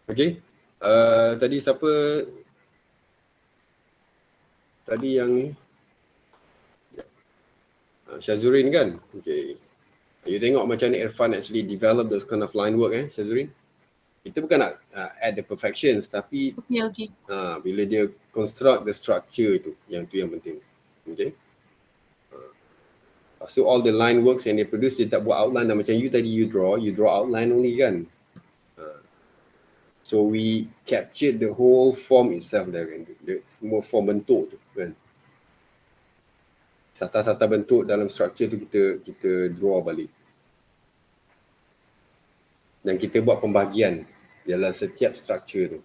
Okay. Tadi siapa? Tadi yang ni. Syazurin kan? Okay. You tengok macam ni Irfan actually develop those kind of line work Syazurin. Kita bukan nak add the perfections tapi Okay. bila dia construct the structure tu yang penting. Okay. So all the line works yang dia produce, dia tak buat outline dah. Macam you tadi you draw outline only kan. So we capture the whole form itself dah kan. Semua form bentuk tu kan. Sata-sata bentuk dalam structure tu kita draw balik. Dan kita buat pembahagian dalam setiap structure tu.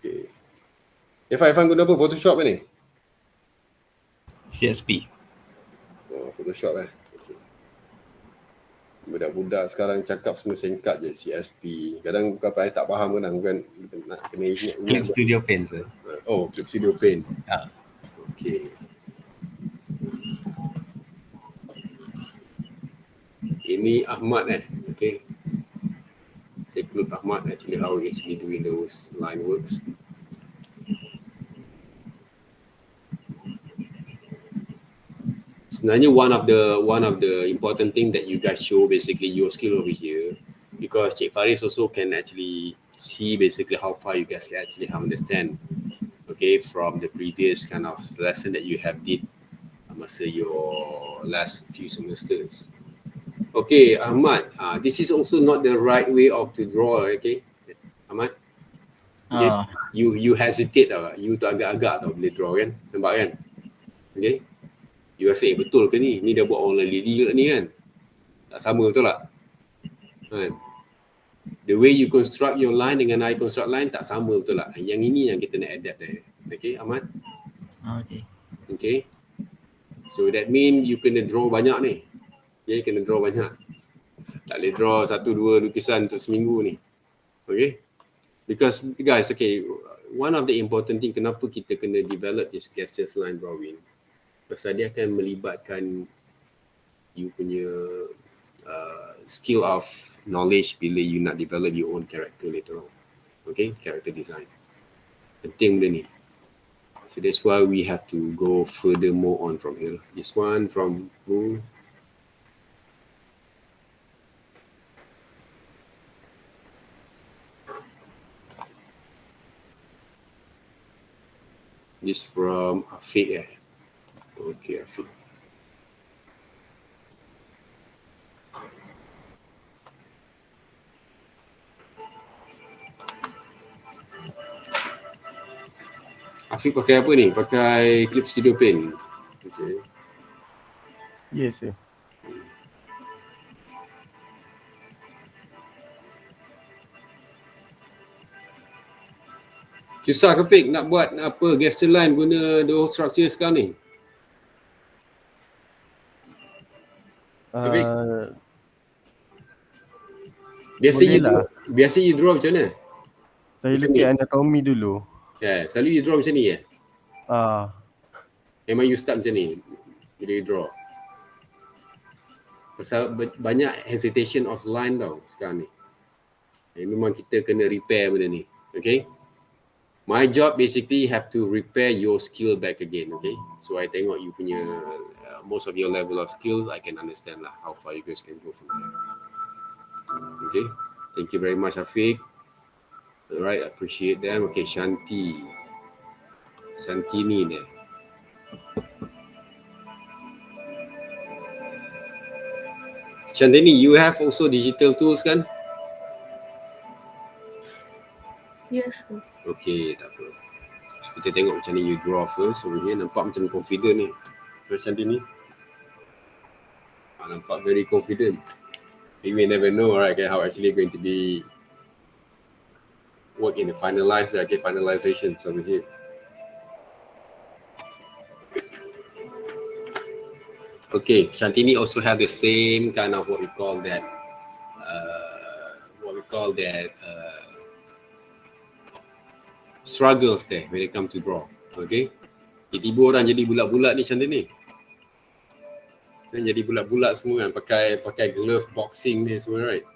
Okay. Irfan guna apa? Photoshop ni? CSP. Oh, Photoshop Okay. Budak-budak sekarang cakap semua singkat je CSP. Kadang bukan apa tak faham kan nak kena ingat. Clip Studio Paint sir. Oh, Clip Studio Paint. Okay. Ini Ahmad okay. Take a look Ahmad actually how he actually doing those line works. Sebenarnya one of the important thing that you guys show basically your skill over here, because Cik Faris also can actually see basically how far you guys can actually understand, okay, from the previous kind of lesson that you have did masa your last few semesters. Okay, Ahmad, this is also not the right way of to draw, okay, Ahmad. You hesitate you tu agak-agak tau bila draw kan, nampak kan, okay. You rasa betul ke ni? Ni dah buat orang lelili ke ni kan? Tak sama betul tak? Kan? The way you construct your line dengan I construct line tak sama betul tak? Yang ini yang kita nak adapt dah. Okay Ahmad? Okay. So that mean you kena draw banyak ni. Okay, kena draw banyak. Tak boleh draw 1-2 lukisan untuk seminggu ni. Okay? Because guys, okay, one of the important thing kenapa kita kena develop this gestures line drawing, pasal dia akan melibatkan you punya skill of knowledge bila you nak develop your own character later on. Okay, character design. Penting benda ni. So that's why we have to go further more on from here. This one from who? This from Afiq Okay, Afiq. Afiq pakai apa ni? Pakai Clip Studio Paint. Okay. Yes, sir. Susah ke Fik nak buat apa gesture line guna the whole structure sekarang ni? Afiq? Biasa boleh you lah. biasa you draw macam mana? Saya Macam lukis ni? anatomi dulu. Selalu you draw macam ni ya? Memang you start macam ni bila you draw. Pasal banyak hesitation of line tau sekarang ni. Memang kita kena repair benda ni. Okay? My job basically have to repair your skill back again. Okay? So I tengok you punya most of your level of skill, I can understand lah how far you guys can go from there. Okay? Thank you very much Afiq. Alright, appreciate them. Okay, Shanti ni deh. Shantini, you have also digital tools kan? Yes, sir. Okay, tak apa. So, kita tengok macam ni you draw first over here. Nampak macam confident ni. Shantini. Nampak very confident. You may never know, right, how actually going to be work in the finalization over here. Okay, Shantini also have the same kind of what we call that struggles there when it comes to draw. Okay, tiba-tiba orang jadi bulat-bulat ni Shantini. Kan jadi bulat-bulat semua kan, pakai glove boxing ni semua, right?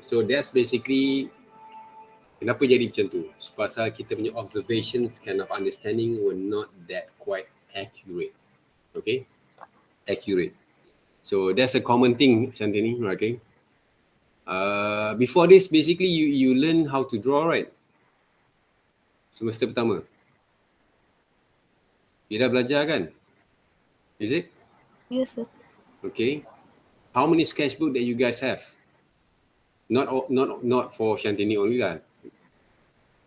So that's basically kenapa jadi macam tu. Pasal kita punya observations kind of understanding were not that quite accurate. Okay, accurate. So that's a common thing Shantini, okay? Before this basically you learn how to draw, right? Semester pertama. You dah belajar kan? Is it? Yes, sir. Okay. How many sketchbook that you guys have? Not for Shantini only lah.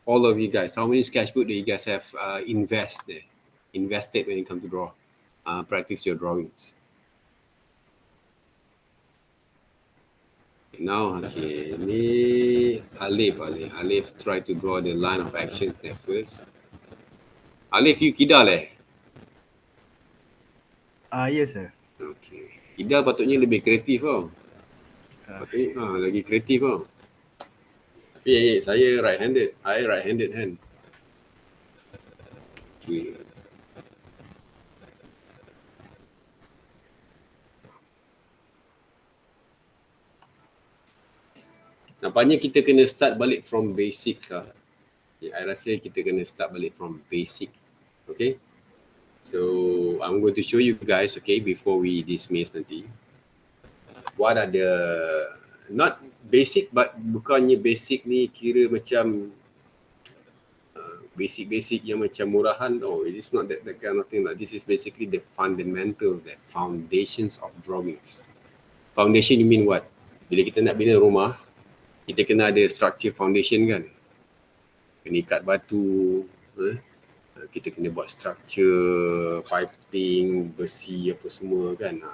All of you guys. How many sketchbook that you guys have invested when it comes to draw? Practice your drawings. Now, okay, ni Alif try to draw the line of actions there first. Alif, you kidal Yes sir. Okay. Kidal patutnya lebih kreatif tau. Lagi kreatif tau. Tapi saya right-handed. I right-handed hand. Okay. Nampaknya kita kena start balik from basics lah. I rasa kita kena start balik from basic. Okay. So I'm going to show you guys, okay, before we dismiss nanti. What are the, not basic but bukannya basic ni kira macam basic yang macam murahan. Oh, it is not that kind of thing lah. This is basically the fundamental, the foundations of drawings. Foundation you mean what? Bila kita nak bina rumah, kita kena ada structure foundation kan. Kena ikat batu, kita kena buat structure, piping, besi apa semua kan.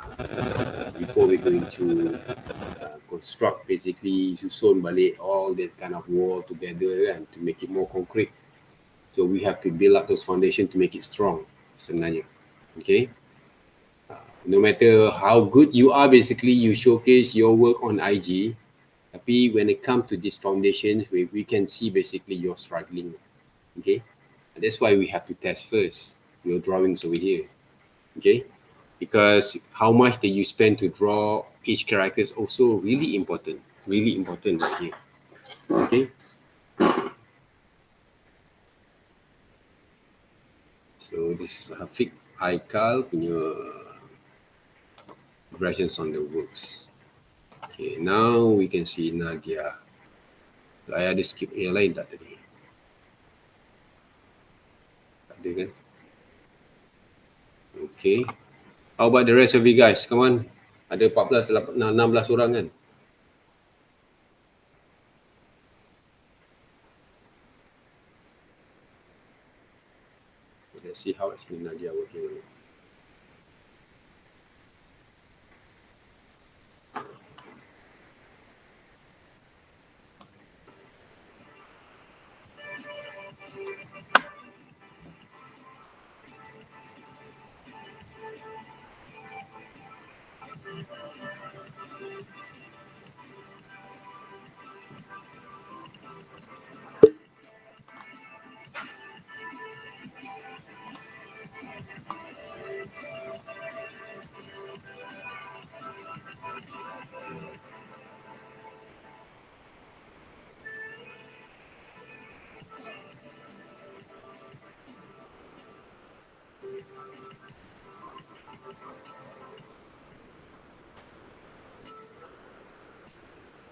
Before we going to construct, basically susun balik all that kind of wall together kan, to make it more concrete. So we have to build up those foundation to make it strong sebenarnya. Okay. No matter how good you are, basically you showcase your work on IG. Tapi when it comes to this foundation, we can see basically you're struggling. Okay. And that's why we have to test first your drawings over here. Okay. Because how much that you spend to draw each character is also really important. Really important right here. Okay. So this is Hafiq Aikal punya versions on the works. Okay, now we can see Nadia. Saya ada skip yang lain tak tadi? Tak ada kan? Okay. How about the rest of you guys? Come on. Ada 16 orang kan? Let's see how actually Nadia working on it.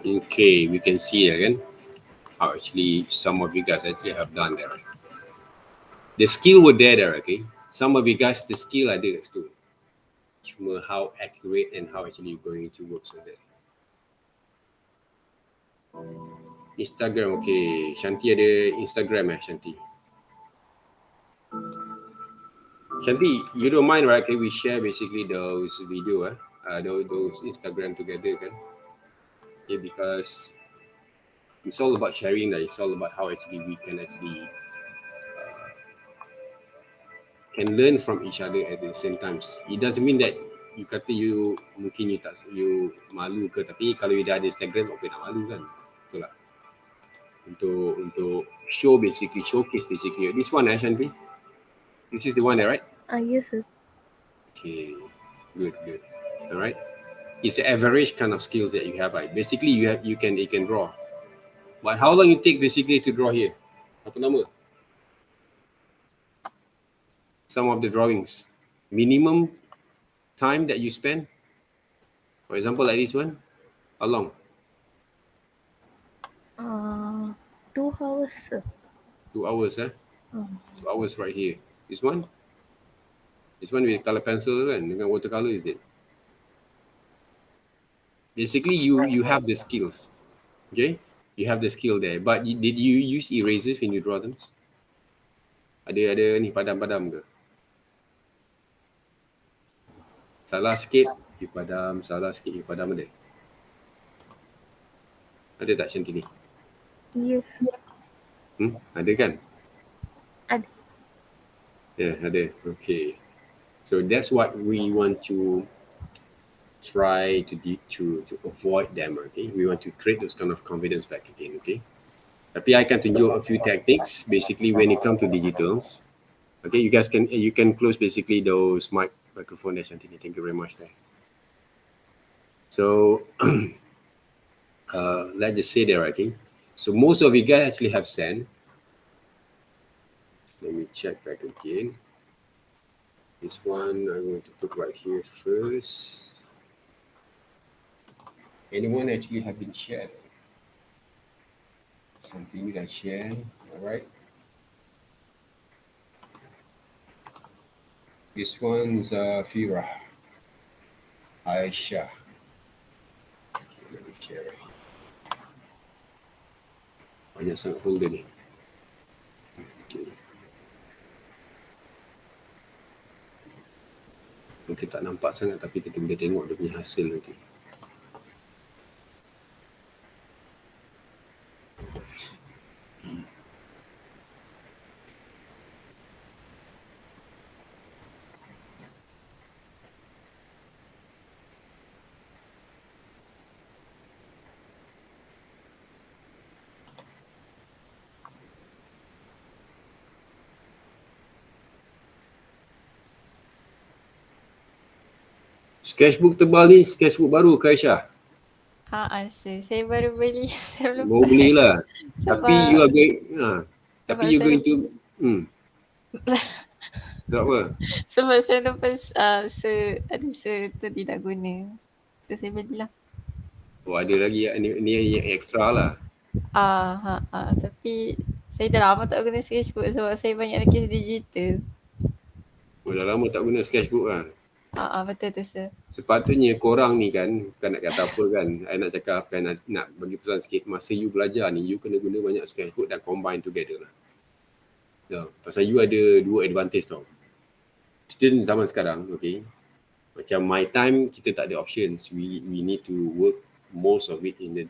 Okay, we can see again how actually some of you guys actually have done that. The skill were there, okay? Some of you guys, the skill ada kat situ. Cuma how accurate and how actually you're going to work on that. Instagram, okay. Shanti ada Instagram Shanti? Shanti, you don't mind, right? Okay, we share basically those video, those Instagram together, kan? Okay, because it's all about sharing, that it's all about how actually we can actually can learn from each other at the same time. It doesn't mean that you kata you mungkin you malu ke, tapi kalau you dah ada Instagram, apa nak malu kan? Betul lah. Untuk showcase basically. This one, Shanti? This is the one there, right? Yes, sir. Okay, good. All right. It's an average kind of skills that you have, right? Basically, you can draw. But how long it take basically to draw here? Apa nama? Some of the drawings. Minimum time that you spend. For example, like this one. How long? 2 hours, sir. 2 hours, 2 hours right here. This one? This one with color pencil kan? Dengan watercolor, is it? Basically, you have the skills. Okay? You have the skill there. But did you use erasers when you draw them? Ada ni padam-padam ke? Salah sikit, you padam. Salah sikit, you padam ada. Ada tak Shanti ni? Yes. Ada kan? Ada. Yeah, ada. Okay. So that's what we want to try to avoid them, okay? We want to create those kind of confidence back again, okay? Tapi I akan tunjuk a few techniques basically when it comes to digitals. Okay, you guys can close basically those microphone there, Shanti. Thank you very much there. So let's just say there, okay? So most of you guys actually have sent. Let me check back again. This one I'm going to put right here first. Anyone actually have been shared? Something that share, all right? This one's Fira, Aisha. Okay, let me share it. Banyak sangat folder ni. Okay. Mungkin tak nampak sangat tapi kita boleh tengok dia punya hasil nanti. Sketchbook tebal ni, sketchbook baru ke Aisyah? Sir. Saya baru beli. Saya belum Mau belilah. Sebab- Tapi you are going, tapi Sebab you saya- going to, tak apa? sebab saya lepas tu tidak guna. Tu saya belilah. Oh ada lagi ni yang extra lah. Tapi saya dah lama tak guna sketchbook sebab saya banyak lukis digital. Oh, dah lama tak guna sketchbook lah. Betul tu sir. Sepatutnya korang ni kan, bukan nak kata apa kan, I nak cakap kan, nak bagi pesan sikit, masa you belajar ni, you kena guna banyak sketchbook dan combine together lah. No, pasal you ada dua advantage tau. Student zaman sekarang, okay, macam my time kita tak ada options. We need to work most of it in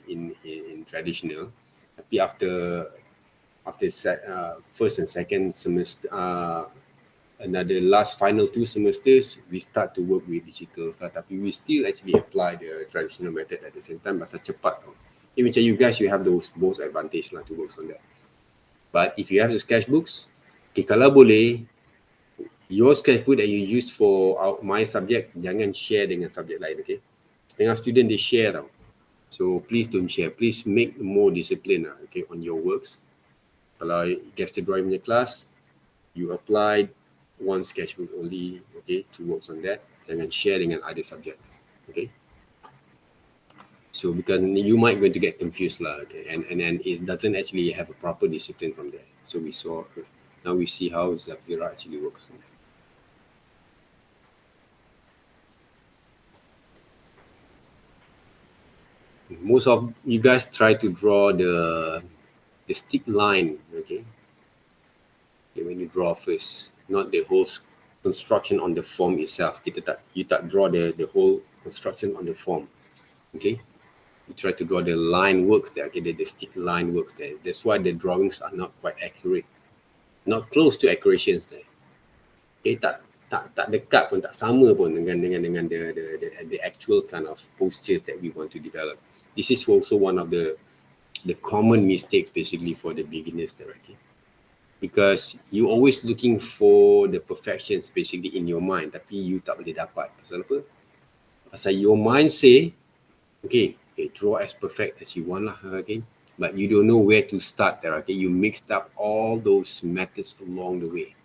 traditional. Tapi after first and second semester, another last final 2 semesters, we start to work with digital stuff. Tapi we still actually apply the traditional method at the same time. Pasal cepat tau. Macam you guys, you have those both advantage lah to work on that. But if you have the sketchbooks, okay, kalau boleh, your sketchbook that you use for my subject, jangan share dengan subjek lain, okay? Setengah student they share tau. So please don't share. Please make more discipline lah, okay, on your works. Kalau gesture drawing punya class, you applied one sketchbook only, okay, to work on that. Jangan share dengan other subjects, okay? So because you might going to get confused lah, okay, and it doesn't actually have a proper discipline from there. So we saw, now we see how ASWARA actually works. Most of you guys try to draw the stick line, okay? When you draw first, not the whole construction on the form itself. You tak draw the whole construction on the form, okay? You try to draw the line works there, okay? The stick line works there. That's why the drawings are not quite accurate, not close to accurations there. Okay, tak dekat pun, tak sama pun dengan the actual kind of postures that we want to develop. This is also one of the common mistakes basically for the beginners there, okay? Because you always looking for the perfections basically in your mind, tapi you tak boleh dapat. Pasal apa? Pasal your mind say, okay, draw as perfect as you want lah, okay? But you don't know where to start there, okay? You mixed up all those methods along the way.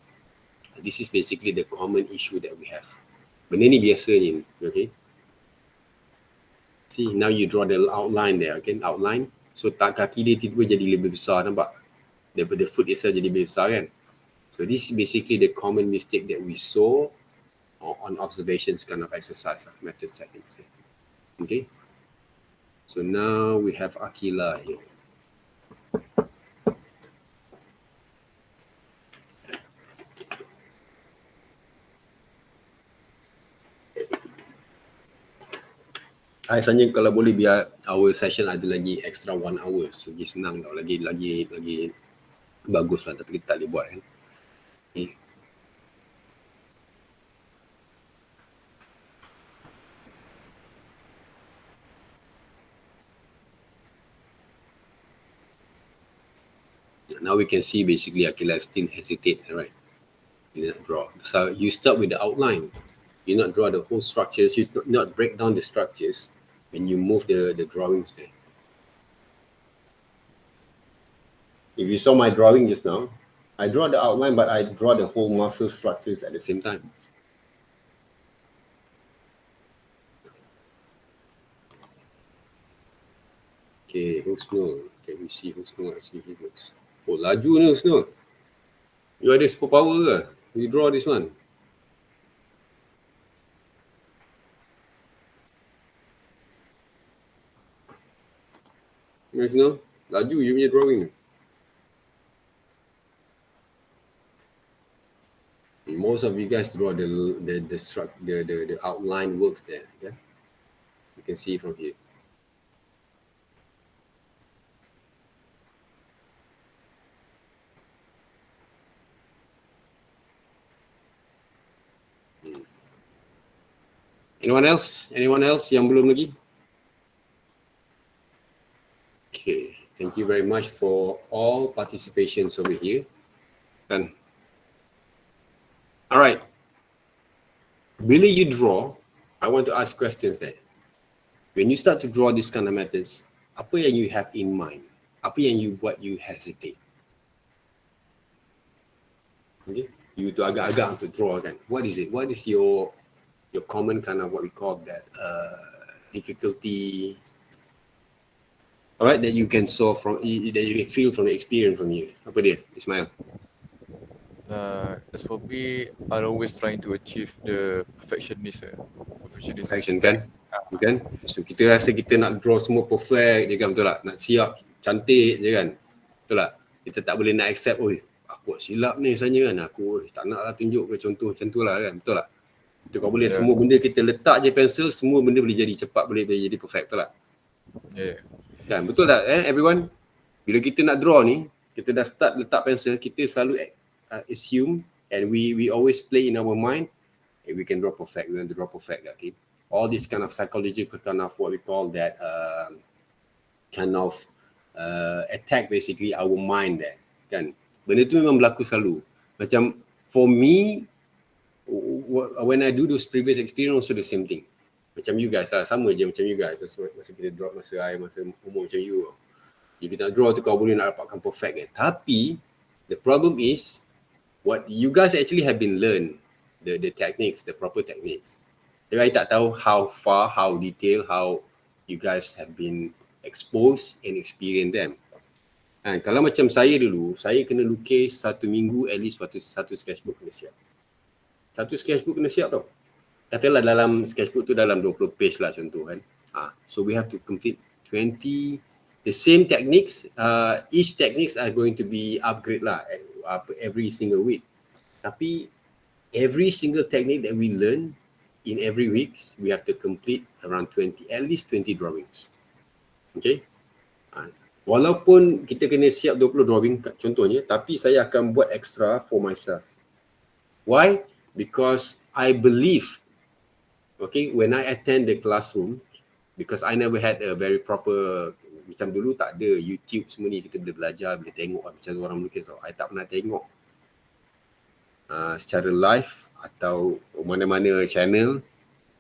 This is basically the common issue that we have. Benda ni biasa ni, okay? See, now you draw the outline there, okay? Outline. So tak kaki dia tiba-tiba jadi lebih besar, nampak? Daripada foot itself jadi lebih besar kan? So this is basically the common mistake that we saw on observations kind of exercise, method techniques. Okay? So now we have Akila here. Saya tanya kalau boleh biar our session ada lagi extra 1 hour. Lagi senang tau, lagi bagus lah, tapi kita tak boleh buat kan. Okay. Now we can see basically Akila still hesitate, right? You not draw. So you start with the outline. You not draw the whole structures. You not break down the structures when you move the drawings there. If you saw my drawing just now, I draw the outline, but I draw the whole muscle structures at the same time. Okay, Husnul. Can we see Husnul actually he works? Oh, laju ni Husnul. You ada superpower ke? You draw this one. Husnul, laju you punya drawing ni. Most of you guys draw the outline works there. Yeah, you can see from here. Anyone else? Anyone else yang belum lagi? Okay, thank you very much for all participations over here. Done. All right. Bila you draw, I want to ask questions there. When you start to draw this kind of methods, apa yang you have in mind? Apa yang you buat you hesitate? Okay, you tu agak-agak untuk draw kan. What is it? What is your common kind of what we call that difficulty? All right, that you can solve from, that you can feel from the experience from you. Apa dia, Ismail? As for me, I'm always trying to achieve the perfectionism kan? Kan? So kita rasa kita nak draw semua perfect je kan, betul tak? Nak siap, cantik je kan? Betul tak? Kita tak boleh nak accept, oi, buat silap ni sebenarnya kan. Aku tak nak lah tunjuk ke contoh macam tu lah kan. Betul tak? Betul, kau boleh semua benda kita letak je pensel, semua benda boleh jadi cepat, boleh jadi perfect, betul tak? Kan, betul tak everyone? Bila kita nak draw ni, kita dah start letak pensel, kita selalu assume and we always play in our mind, we can draw perfect, we want to draw perfect, okay? All this kind of psychological kind of what we call that kind of attack basically our mind there, kan? Benda tu memang berlaku selalu. Macam for me, when I do those previous experience also the same thing. Macam you guys lah, sama je macam you guys. Masa kita draw, masa umur macam you. If kita nak draw tu kau boleh nak dapatkan perfect kan. Tapi the problem is what you guys actually have been learn the techniques, the proper techniques. Tapi I tak tahu how far, how detail, how you guys have been exposed and experience them. Kalau macam saya dulu, saya kena lukis 1 minggu at least satu sketchbook kena siap. Satu sketchbook kena siap tau. Katalah dalam sketchbook tu dalam 20 page lah contoh kan. So we have to complete 20, the same techniques, each techniques are going to be upgrade lah every single week. Tapi every single technique that we learn in every week, we have to complete around 20, at least 20 drawings. Okay. Walaupun kita kena siap 20 drawing contohnya, tapi saya akan buat extra for myself. Why? Because I believe, okay, when I attend the classroom, because I never had a very proper, macam dulu tak ada YouTube semua ni, kita boleh belajar, boleh tengok macam orang melukis. I tak pernah tengok secara live atau mana-mana channel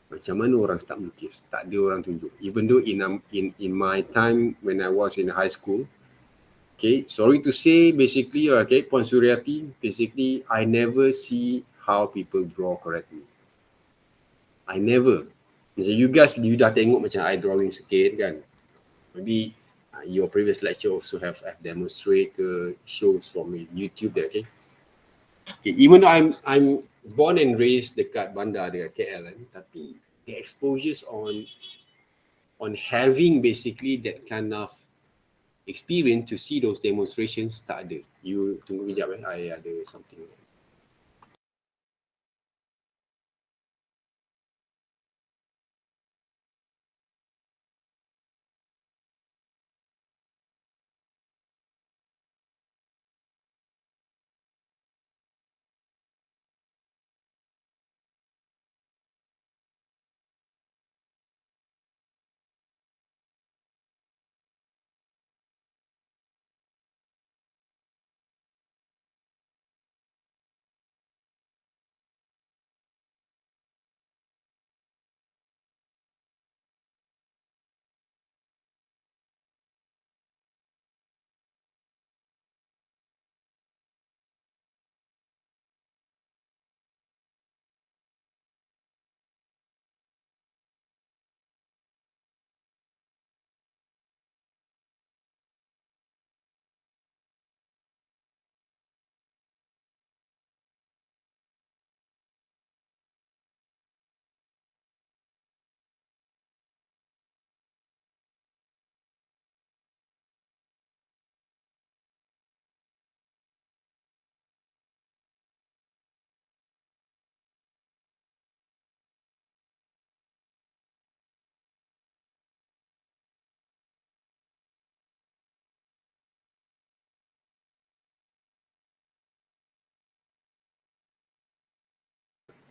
macam mana orang start melukis. Tak ada orang tunjuk. Even though in my time when I was in high school, okay, sorry to say, basically, okay, Puan Suryati, basically, I never see how people draw correctly. I never. Macam you guys, you dah tengok macam I drawing sikit kan. Maybe your previous lecture also have demonstrate shows from YouTube there, okay. Okay, even though I'm born and raised dekat bandar, dekat KL kan, tapi the exposures on having basically that kind of experience to see those demonstrations tak ada. You tunggu kejap I ada something.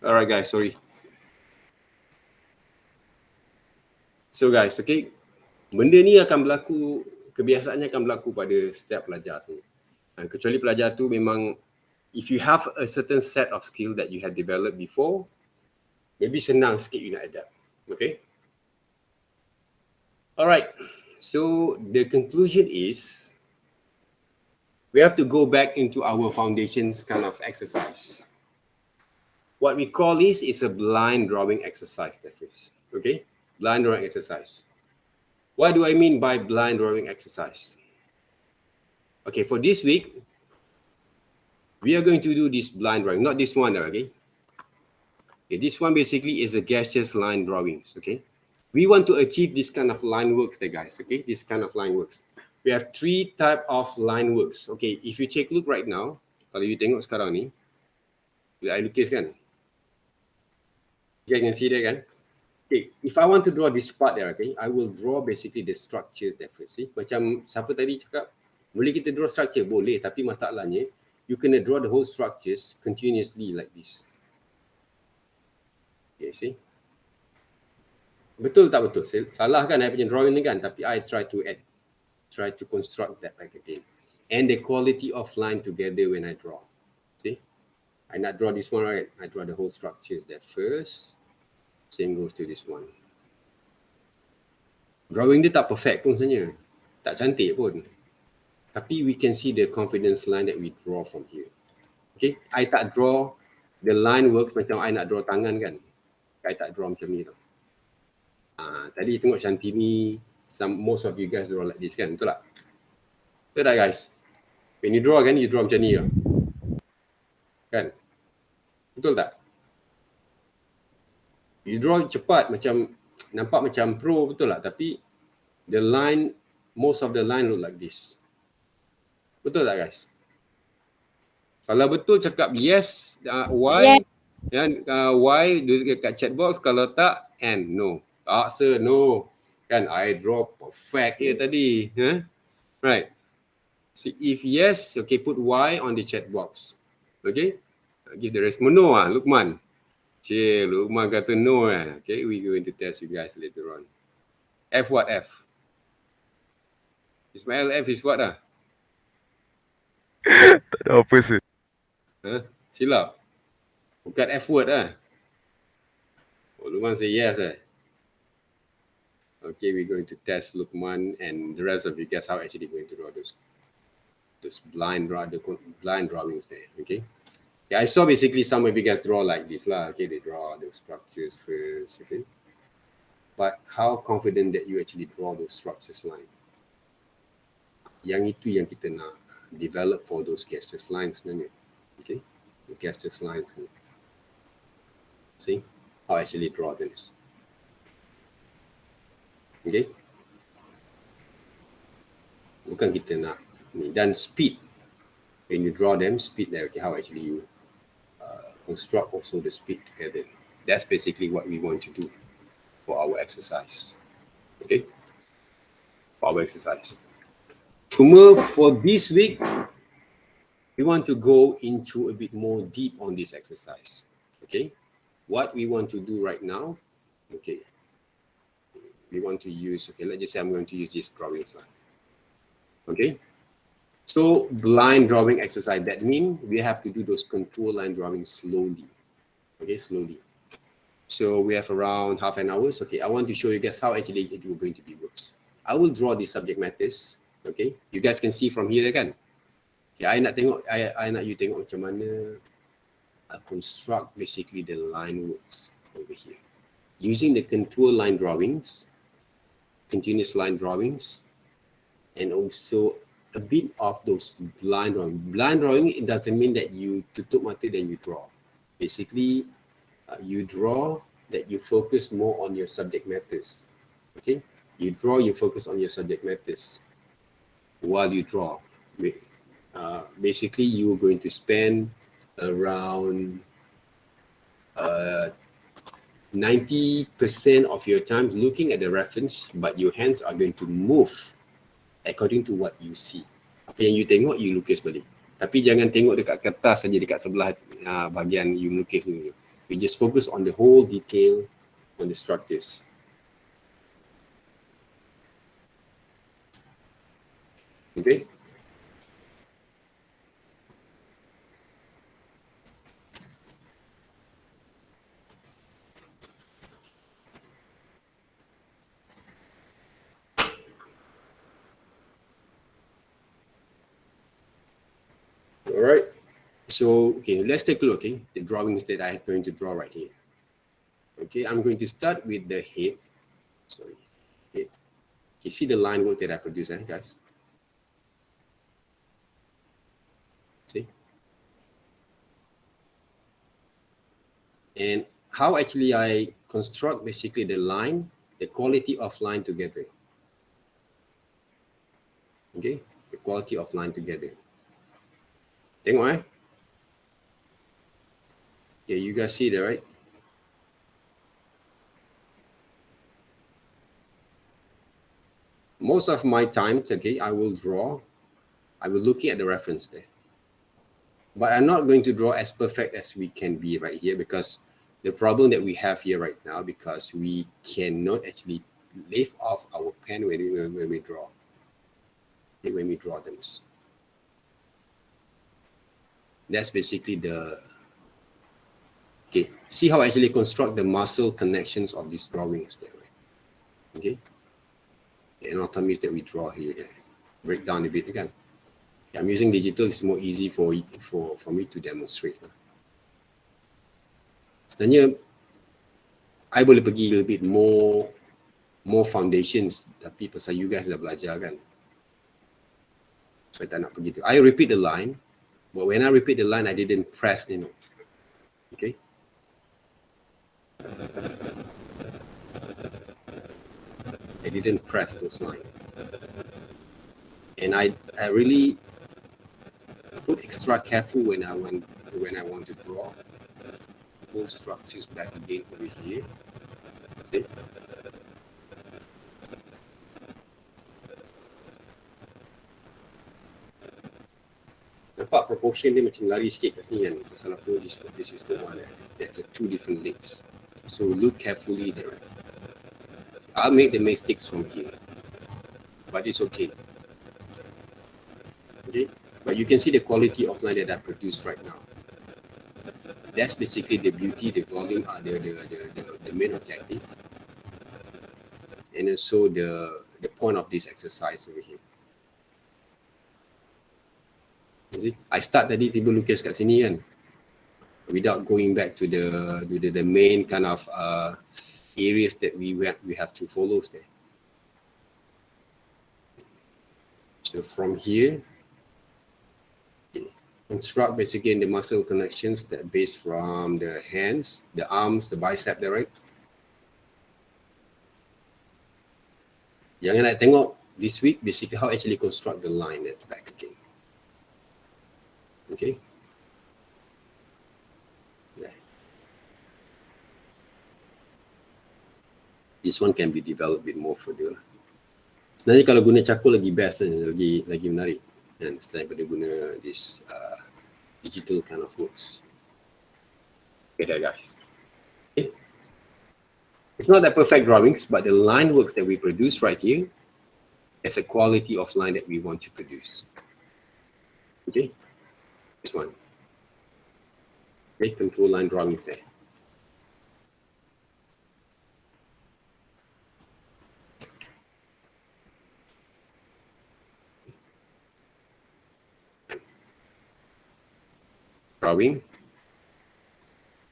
Alright guys, sorry. So guys, okay, benda ni akan berlaku, kebiasaannya akan berlaku pada setiap pelajar sini. Kecuali pelajar tu memang, if you have a certain set of skill that you have developed before, maybe senang sikit you nak adapt, okay? Alright, so the conclusion is, we have to go back into our foundations kind of exercise. What we call this is a blind drawing exercise, that is, okay? Blind drawing exercise. What do I mean by blind drawing exercise? Okay, for this week, we are going to do this blind drawing, not this one, okay? Okay, this one basically is a gaseous line drawings, okay? We want to achieve this kind of line works there, guys, okay? This kind of line works. We have 3 types of line works, okay? If you take a look right now, Kalau you tengok sekarang ni, bila I lukis kan, you can see there kan. Okay, if I want to draw this part there, okay, I will draw basically the structures there first. See? Macam siapa tadi cakap, boleh kita draw structure? Boleh, tapi masalahnya, you kena draw the whole structures continuously like this. Okay, see? Betul tak betul? Salah kan I punya drawing ni kan? Tapi I try to construct that back again. And the quality of line together when I draw. See? I not draw this one, right? I draw the whole structures there first. Same goes to this one. Drawing dia tak perfect pun sebenarnya. Tak cantik pun. Tapi we can see the confidence line that we draw from here. Okay, I tak draw the line works macam I nak draw tangan kan. I tak draw macam ni tau. Tadi tengok Shantini, most of you guys draw like this kan, betul tak? Betul tak guys? When you draw kan, you draw macam ni tau. Kan? Betul tak? You draw cepat macam, nampak macam pro betul tak? Tapi the line, most of the line look like this. Betul tak guys? Kalau betul cakap yes, why? Dan why dekat chat box, kalau tak, and no. Tak sir, no. Kan I draw perfect je tadi. Right. So if yes, okay, put Y on the chat box. Okay. Give the response. No Lukman. Lukman kata no Okay, we going to test you guys later on. F what F? Ismail, F is what Tak ada apa sir. Silap. Bukan F word Lukman say yes Okay, we're going to test Lukman and the rest of you guys how actually going to draw those blind drawings there. Okay. Yeah, I saw basically some of you guys draw like this lah. Okay, they draw those structures first. Okay. But how confident that you actually draw those structures line? Yang itu yang kita nak develop for those gestures lines sebenarnya. Okay, the gestures lines. See how I actually draw this. Okay. Bukan kita nak ni. Dan speed. When you draw them, speed there. Okay, how actually you construct also the speed together. That's basically what we want to do for our exercise. Okay. For our exercise. Cuma for this week, we want to go into a bit more deep on this exercise. Okay. What we want to do right now, okay. We want to use, okay, let's just say I'm going to use this drawing line. Okay. So blind drawing exercise, that means we have to do those contour line drawing slowly. Okay, slowly. So we have around half an hour. Okay, I want to show you guys how actually it will going to be works. I will draw the subject matters. Okay, you guys can see from here kan. Okay, I nak you tengok macam mana construct basically the line works over here. Using the contour line drawings, continuous line drawings, and also a bit of those blind drawing. Blind drawing, it doesn't mean that you tutup mata then you draw. Basically, you draw that you focus more on your subject matters. Okay, you draw, you focus on your subject matters while you draw. Basically, you're going to spend around 90% of your time looking at the reference, but your hands are going to move according to what you see. Apa yang you tengok, you lukis balik. Tapi jangan tengok dekat kertas saja, dekat sebelah bahagian you lukis ni. You just focus on the whole detail, on the structures. Okay? Alright, so okay, let's take a look. Okay, the drawings that I'm going to draw right here. Okay, I'm going to start with the head. Sorry, head. Okay, see the line work that I produced, guys? See? And how actually I construct basically the line, the quality of line together. Okay, the quality of line together. Tengok Okay, you guys see that, right? Most of my time, okay, I will looking at the reference there. But I'm not going to draw as perfect as we can be right here, because the problem that we have here right now, because we cannot actually lift off our pen when we draw. Okay, when we draw them. That's basically the, okay, see how I actually construct the muscle connections of these drawings there, right? Okay, the anatomies that we draw here, break down a bit again. I'm using digital, it's more easy for me to demonstrate. Sebenarnya, I boleh pergi a little bit more foundations, tapi pasal you guys dah belajar kan. So I tak nak pergi tu. I repeat the line, but when I repeat the line, I didn't press, you know. Okay. I didn't press those lines. And I really put extra careful when I want to draw. Pull structures back again over here. Okay. Nampak proportion dia macam lari sikit kat sini kan. Pasal apa this is the one that's a two different legs. So look carefully there. I'll make the mistakes from here, but it's okay. Okay, but you can see the quality of line that I produced right now. That's basically the beauty, the volume, the main objective, and also the point of this exercise over here. You see, I start tadi tiba lukis kat sini kan, without going back to the main kind of areas that we have to follow there. So from here, construct basically the muscle connections that base from the hands, the arms, the bicep there, right? Yang nak tengok this week basically how actually construct the line at the back again. Okay. Yeah. This one can be developed a bit more further. Sebenarnya kalau guna cakul lagi best, lagi menarik. And selain daripada guna this digital kind of works. Okay there guys. Okay. It's not that perfect drawings, but the line works that we produce right here, that's a quality of line that we want to produce. Okay, this one. Okay, control line drawings there. Drawing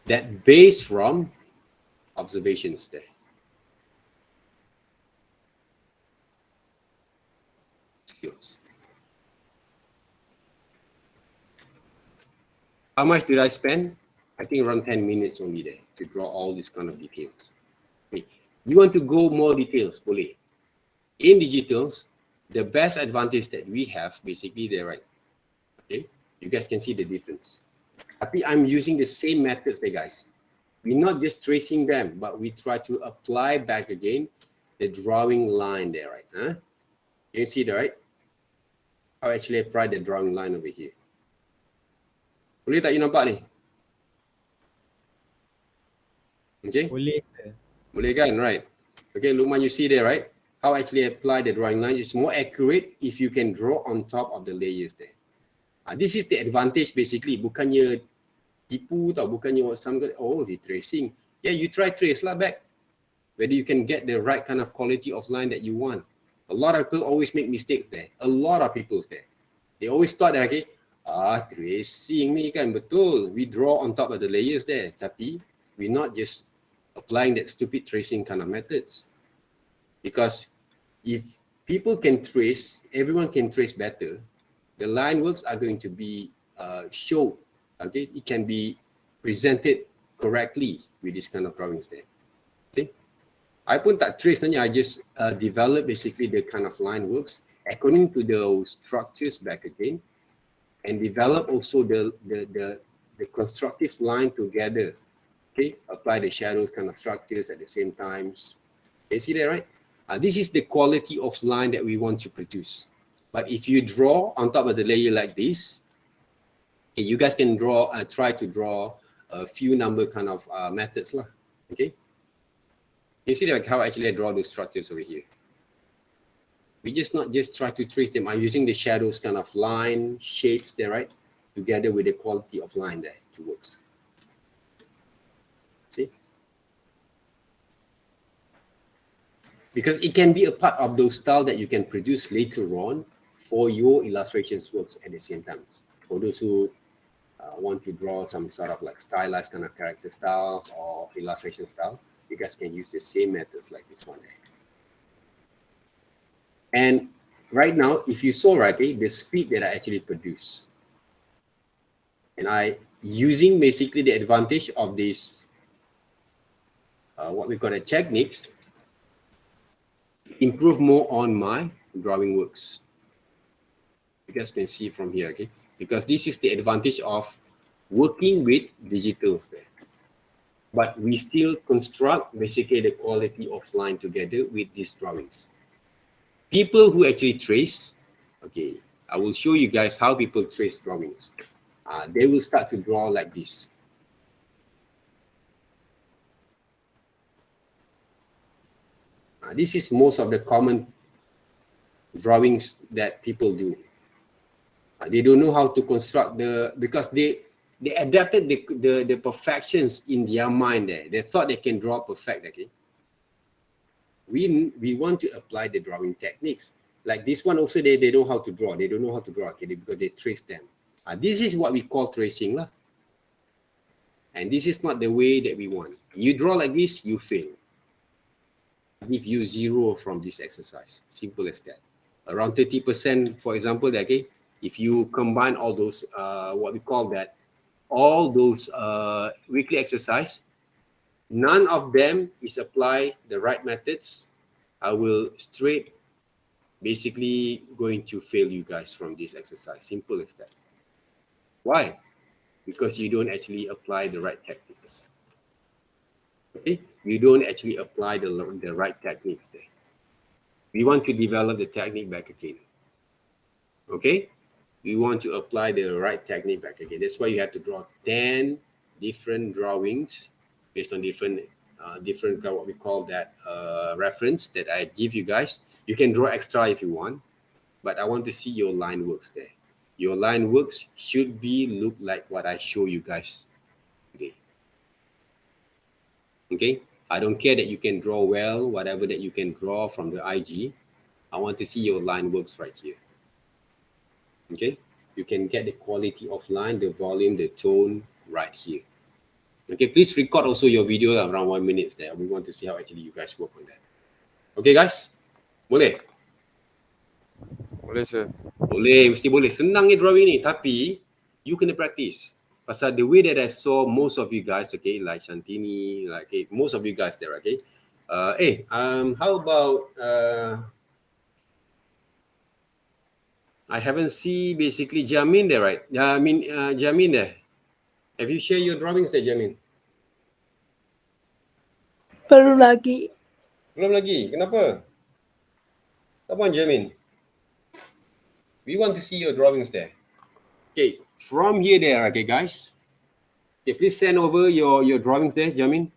that based from observations there. Skills. How much did I spend? I think around 10 minutes only there to draw all these kind of details. Okay. You want to go more details, boleh. In digitals, the best advantage that we have basically there, right? Okay, you guys can see the difference. Tapi I'm using the same methods there, guys. We're not just tracing them, but we try to apply back again the drawing line there, right? Huh? You see that, right? I actually apply the drawing line over here. Boleh tak you nampak ni? Okay? Boleh. Boleh kan, right? Okay, Lukman, you see there, right? How I actually apply the drawing line is more accurate if you can draw on top of the layers there. This is the advantage basically. Bukannya tipu tau, bukannya some the tracing. Yeah, you try trace lah back. Whether you can get the right kind of quality of line that you want. A lot of people always make mistakes there. A lot of people there. They always thought that, okay, tracing ni kan betul. We draw on top of the layers there. Tapi, we're not just applying that stupid tracing kind of methods. Because if people can trace, everyone can trace better, the line works are going to be shown. Okay, it can be presented correctly with this kind of drawings there. Okay, I pun tak trace nanya, I just develop basically the kind of line works according to those structures back again, and develop also the the constructive line together. Okay, apply the shadows kind of structures at the same times. You see that, right? This is the quality of line that we want to produce. But if you draw on top of the layer like this, okay, you guys can draw, try to draw a few number kind of methods lah. Okay, you see like how actually I draw those structures over here. We just not just try to trace them. I'm using the shadows kind of line shapes there, right? Together with the quality of line there to works. See? Because it can be a part of those style that you can produce later on for your illustrations works at the same time. For those who want to draw some sort of like stylized kind of character styles or illustration style, you guys can use the same methods like this one there. And right now, if you saw right, the speed that I actually produce, and I using basically the advantage of this, what we call the techniques, improve more on my drawing works. You guys can see from here, okay? Because this is the advantage of working with digitals there. But we still construct basically the quality of line together with these drawings. People who actually trace, okay, I will show you guys how people trace drawings. They will start to draw like this. This is most of the common drawings that people do. They don't know how to construct because they adapted the perfections in their mind there. They thought they can draw perfect, okay? We want to apply the drawing techniques. Like this one also, they know how to draw. They don't know how to draw, okay, because they trace them. This is what we call tracing lah. And this is not the way that we want. You draw like this, you fail. Give you 0 from this exercise. Simple as that. Around 30%, for example, okay, if you combine all those, what we call that, all those weekly exercise, none of them is apply the right methods, I will straight basically going to fail you guys from this exercise. Simple as that. Why? Because you don't actually apply the right techniques. Okay, you don't actually apply the right techniques there. We want to develop the technique back again. Okay, we want to apply the right technique back again. That's why you have to draw 10 different drawings based on different what we call that reference that I give you guys. You can draw extra if you want, but I want to see your line works there. Your line works should be look like what I show you guys today. Okay, I don't care that you can draw well, whatever that you can draw from the IG. I want to see your line works right here. Okay, you can get the quality of line, the volume, the tone right here. Okay, please record also your video around 1 minute there. We want to see how actually you guys work on that. Okay guys, boleh? Boleh, sir. Boleh, mesti boleh. Senang ni drawing ni, tapi you kena practice. Pasal the way that I saw most of you guys, okay, like Shantini, like okay, most of you guys there, okay. How about I haven't seen basically Jamin there, right? Jamin there. Have you shared your drawings there, Jamin? Belum lagi. Belum lagi. Kenapa? Come on, Jamin. We want to see your drawings there. Okay, from here there, okay, guys. Okay, please send over your drawings there, Jamin.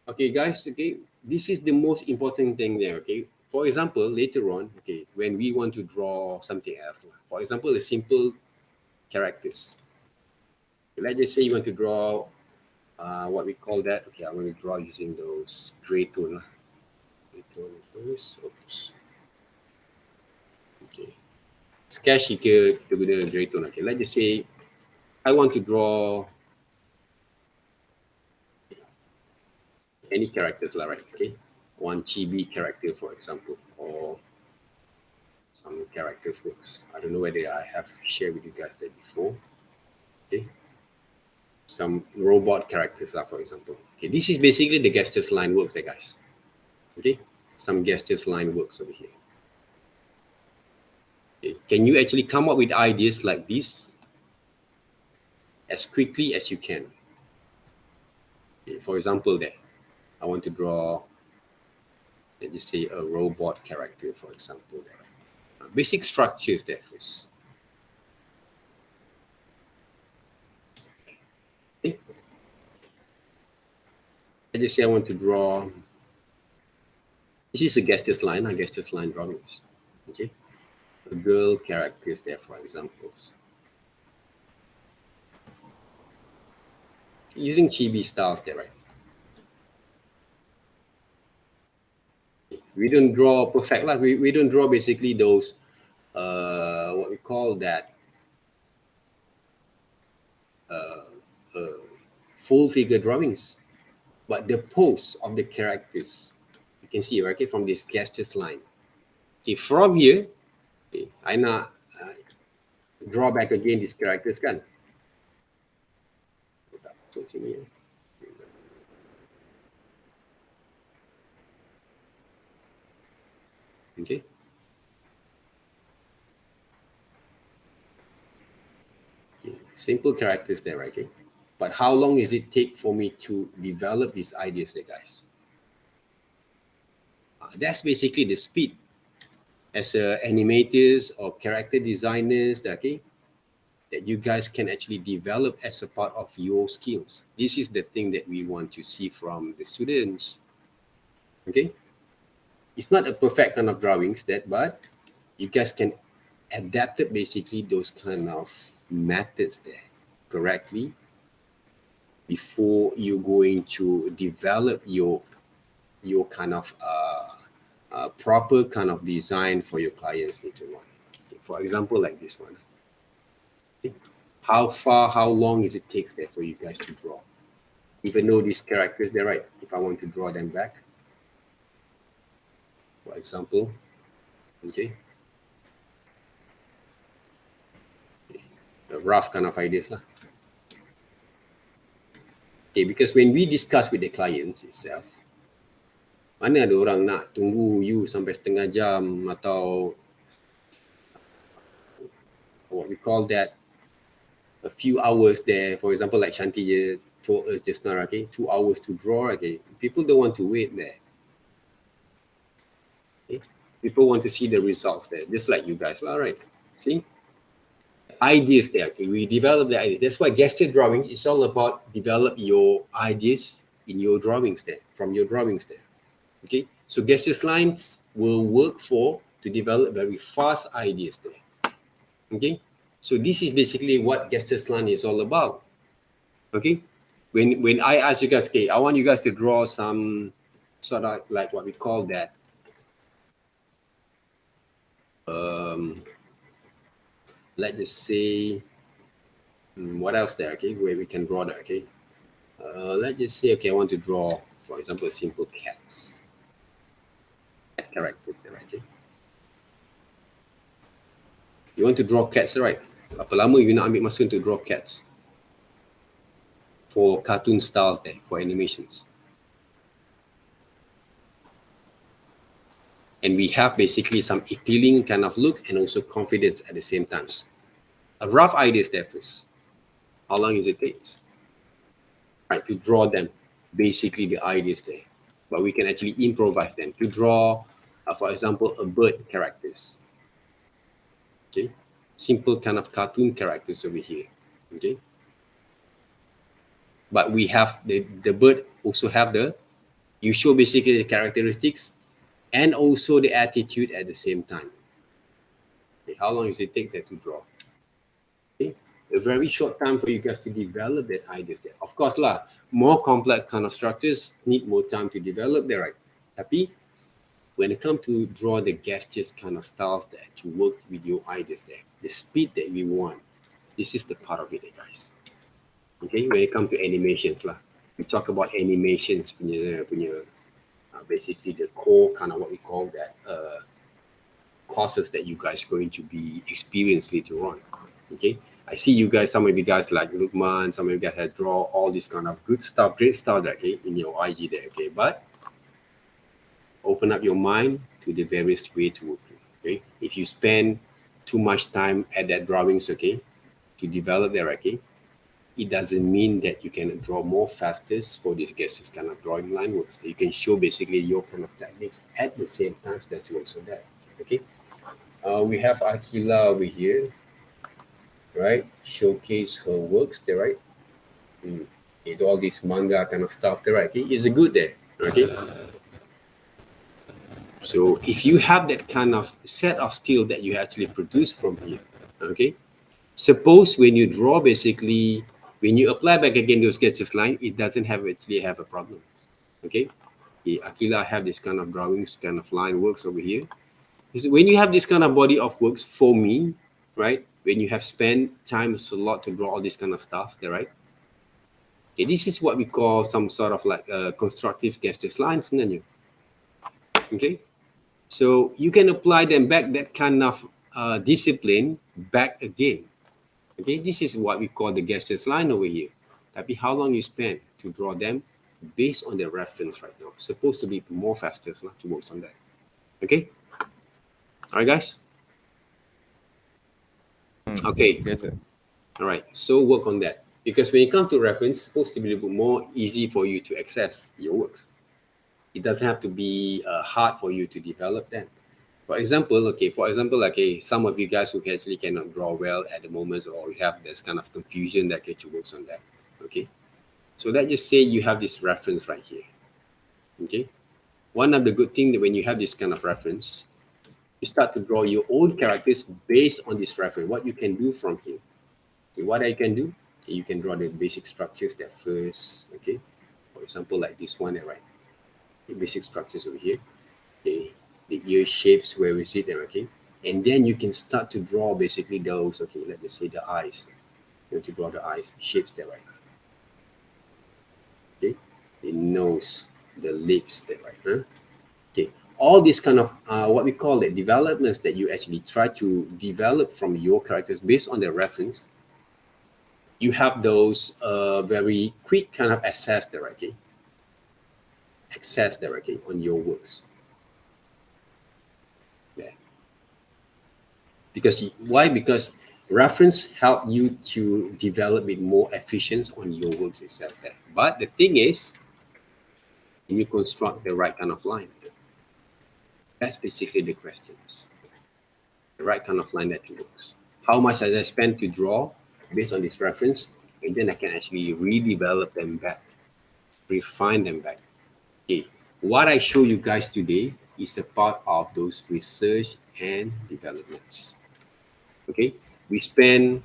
Okay, guys, okay. This is the most important thing there, okay. For example, later on, okay, when we want to draw something else, for example, the simple characters. Let's just say you want to draw what we call that. Okay, I'm going to draw using those gray tone. Gray tone first. Oops. Okay. Sketch kita guna gray tone. Okay, let's just say I want to draw any characters lah, right? Okay, one chibi character, for example, or some character folks. I don't know whether I have shared with you guys that before. Okay, some robot characters lah, for example. Okay, this is basically the gestures line works there, guys. Okay, some gestures line works over here. Okay. Can you actually come up with ideas like this? as quickly as you can. Okay, for example, there, I want to draw, let's just say, a robot character, for example. There. Basic structures there first. Okay. Let's just say I want to draw, this is a gestures line drawings. Okay. A girl characters there, for examples. Using chibi styles there, right? We don't draw perfect, like we don't draw basically those what we call that full figure drawings, but the pose of the characters you can see, right? Okay, from this gestures line. Okay, from here, okay, I now draw back again these characters kan. So sini, okay. Simple characters there, right? Okay. But how long does it take for me to develop these ideas there, guys? That's basically the speed. As animators or character designers, okay, that you guys can actually develop as a part of your skills. This is the thing that we want to see from the students. Okay, it's not a perfect kind of drawings that, but you guys can adapt it basically those kind of methods there correctly before you're going to develop your kind of proper kind of design for your clients later on. Okay, for example, like this one. Okay. How long is it takes there for you guys to draw? Even though these characters, they're right. If I want to draw them back, for example, okay. A rough kind of ideas lah. Okay, because when we discuss with the clients itself, mana ada orang nak tunggu you sampai setengah jam atau what we call that a few hours there. For example, like Shanti told us just now, okay, 2 hours to draw, okay. People don't want to wait there. Okay? People want to see the results there, just like you guys, all right? See? Ideas there, okay, we develop the ideas. That's why gesture drawing is all about develop your ideas in your drawings there, from your drawings there, okay. So gesture lines will work to develop very fast ideas there, okay. So this is basically what gesture line is all about, okay. When I ask you guys, okay, I want you guys to draw some sort of like what we call that let's just say, what else there, okay, where we can draw that, okay. Let's just say, okay, I want to draw, for example, simple cats. Cat characters there, okay. You want to draw cats, right? Berapa lama you nak ambil masa untuk draw cats? For cartoon styles there, for animations. And we have basically some appealing kind of look and also confidence at the same time. A rough idea there first. How long does it take? Right, to draw them, basically the ideas there. But we can actually improvise them to draw, for example, a bird characters. Okay, simple kind of cartoon characters over here. Okay, but we have the bird also have you show basically the characteristics and also the attitude at the same time. Okay, how long does it take that to draw? Okay, a very short time for you guys to develop that ideas there. Of course lah, more complex kind of structures need more time to develop there, right? Tapi when it comes to draw the gestures kind of styles there to work with your ideas there, the speed that we want, this is the part of it, guys. Okay, when it comes to animations lah, we talk about animations punya basically the core kind of what we call that courses that you guys are going to be experienced later on. Okay, I see you guys, some of you guys like Lukman, some of you guys have draw all this kind of good stuff, great stuff there, okay, in your IG there, okay, but open up your mind to the various way to work. Okay, if you spend too much time at that drawings, okay, to develop there, okay, it doesn't mean that you can draw more fastest for this guess's kind of drawing line works. You can show basically your kind of techniques at the same time that you also that. Okay. We have Akila over here, right? Showcase her works there, right? It all this manga kind of stuff there, right? Okay, it's a good there. Okay. So if you have that kind of set of skill that you actually produce from here, okay. Suppose when you draw, basically, when you apply back again those sketches line, it doesn't actually have a problem. Okay. Akila have this kind of drawings, kind of line works over here. When you have this kind of body of works, for me, right? When you have spent time a lot to draw all this kind of stuff, there, right? Okay, this is what we call some sort of like a constructive sketches line, sebenarnya. Okay. So you can apply them back, that kind of discipline back again. Okay, this is what we call the gestures line over here. Tapi how long you spend to draw them based on the reference right now. Supposed to be more faster to work on that. Okay. All right, guys. Okay. Yes, sir. All right. So work on that, because when it comes to reference, it's supposed to be a little bit more easy for you to access your works. It doesn't have to be hard for you to develop them. For example, some of you guys who actually cannot draw well at the moment, or you have this kind of confusion that you works on that. Okay. So let's just say you have this reference right here. Okay. One of the good things that when you have this kind of reference, you start to draw your own characters based on this reference. What you can do from here. Okay, what I can do, okay, you can draw the basic structures that first. Okay. For example, like this one, right? The basic structures over here. Okay. The ear shapes, where we see them, okay? And then you can start to draw basically those, okay, let's just say the eyes. You want to draw the eyes, shapes there, right? Okay, the nose, the lips there, right? Huh? Okay, all this kind of, what we call the developments that you actually try to develop from your characters based on their reference, you have those very quick kind of access there, okay? Access there, okay, on your works. Yeah. Why? Because reference help you to develop it more efficient on your works itself there. But the thing is, you construct the right kind of line. That's basically the questions. The right kind of line that works. How much did I spend to draw based on this reference? And then I can actually redevelop them back, refine them back. Okay, what I show you guys today is a part of those research and developments. Okay, we spend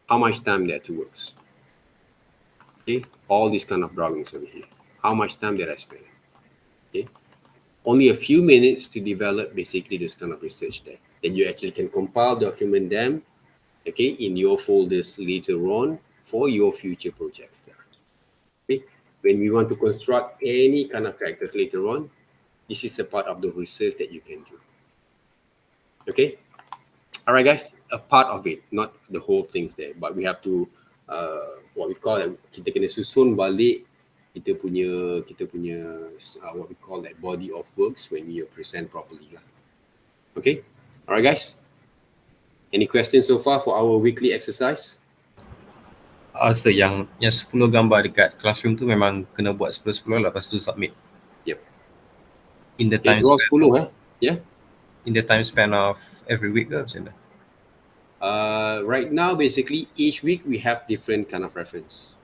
how much time there to work? Okay, all these kind of drawings over here. How much time did I spend? Okay, only a few minutes to develop basically this kind of research there. Then you actually can compile, document them, okay, in your folders later on for your future projects there. Okay, when we want to construct any kind of characters later on, this is a part of the research that you can do. Okay. All right, guys. A part of it, not the whole things there, but we have to what we call it, kita kena susun balik kita punya what we call that body of works when we present properly lah. Okay. All right, guys. Any questions so far for our weekly exercise? So yang 10 gambar dekat classroom tu memang kena buat 10-10 lah, lepas tu submit. Yep. In the time draw span 10 yeah. In the time span of every week ke macam mana? Right now, basically, each week we have different kind of reference.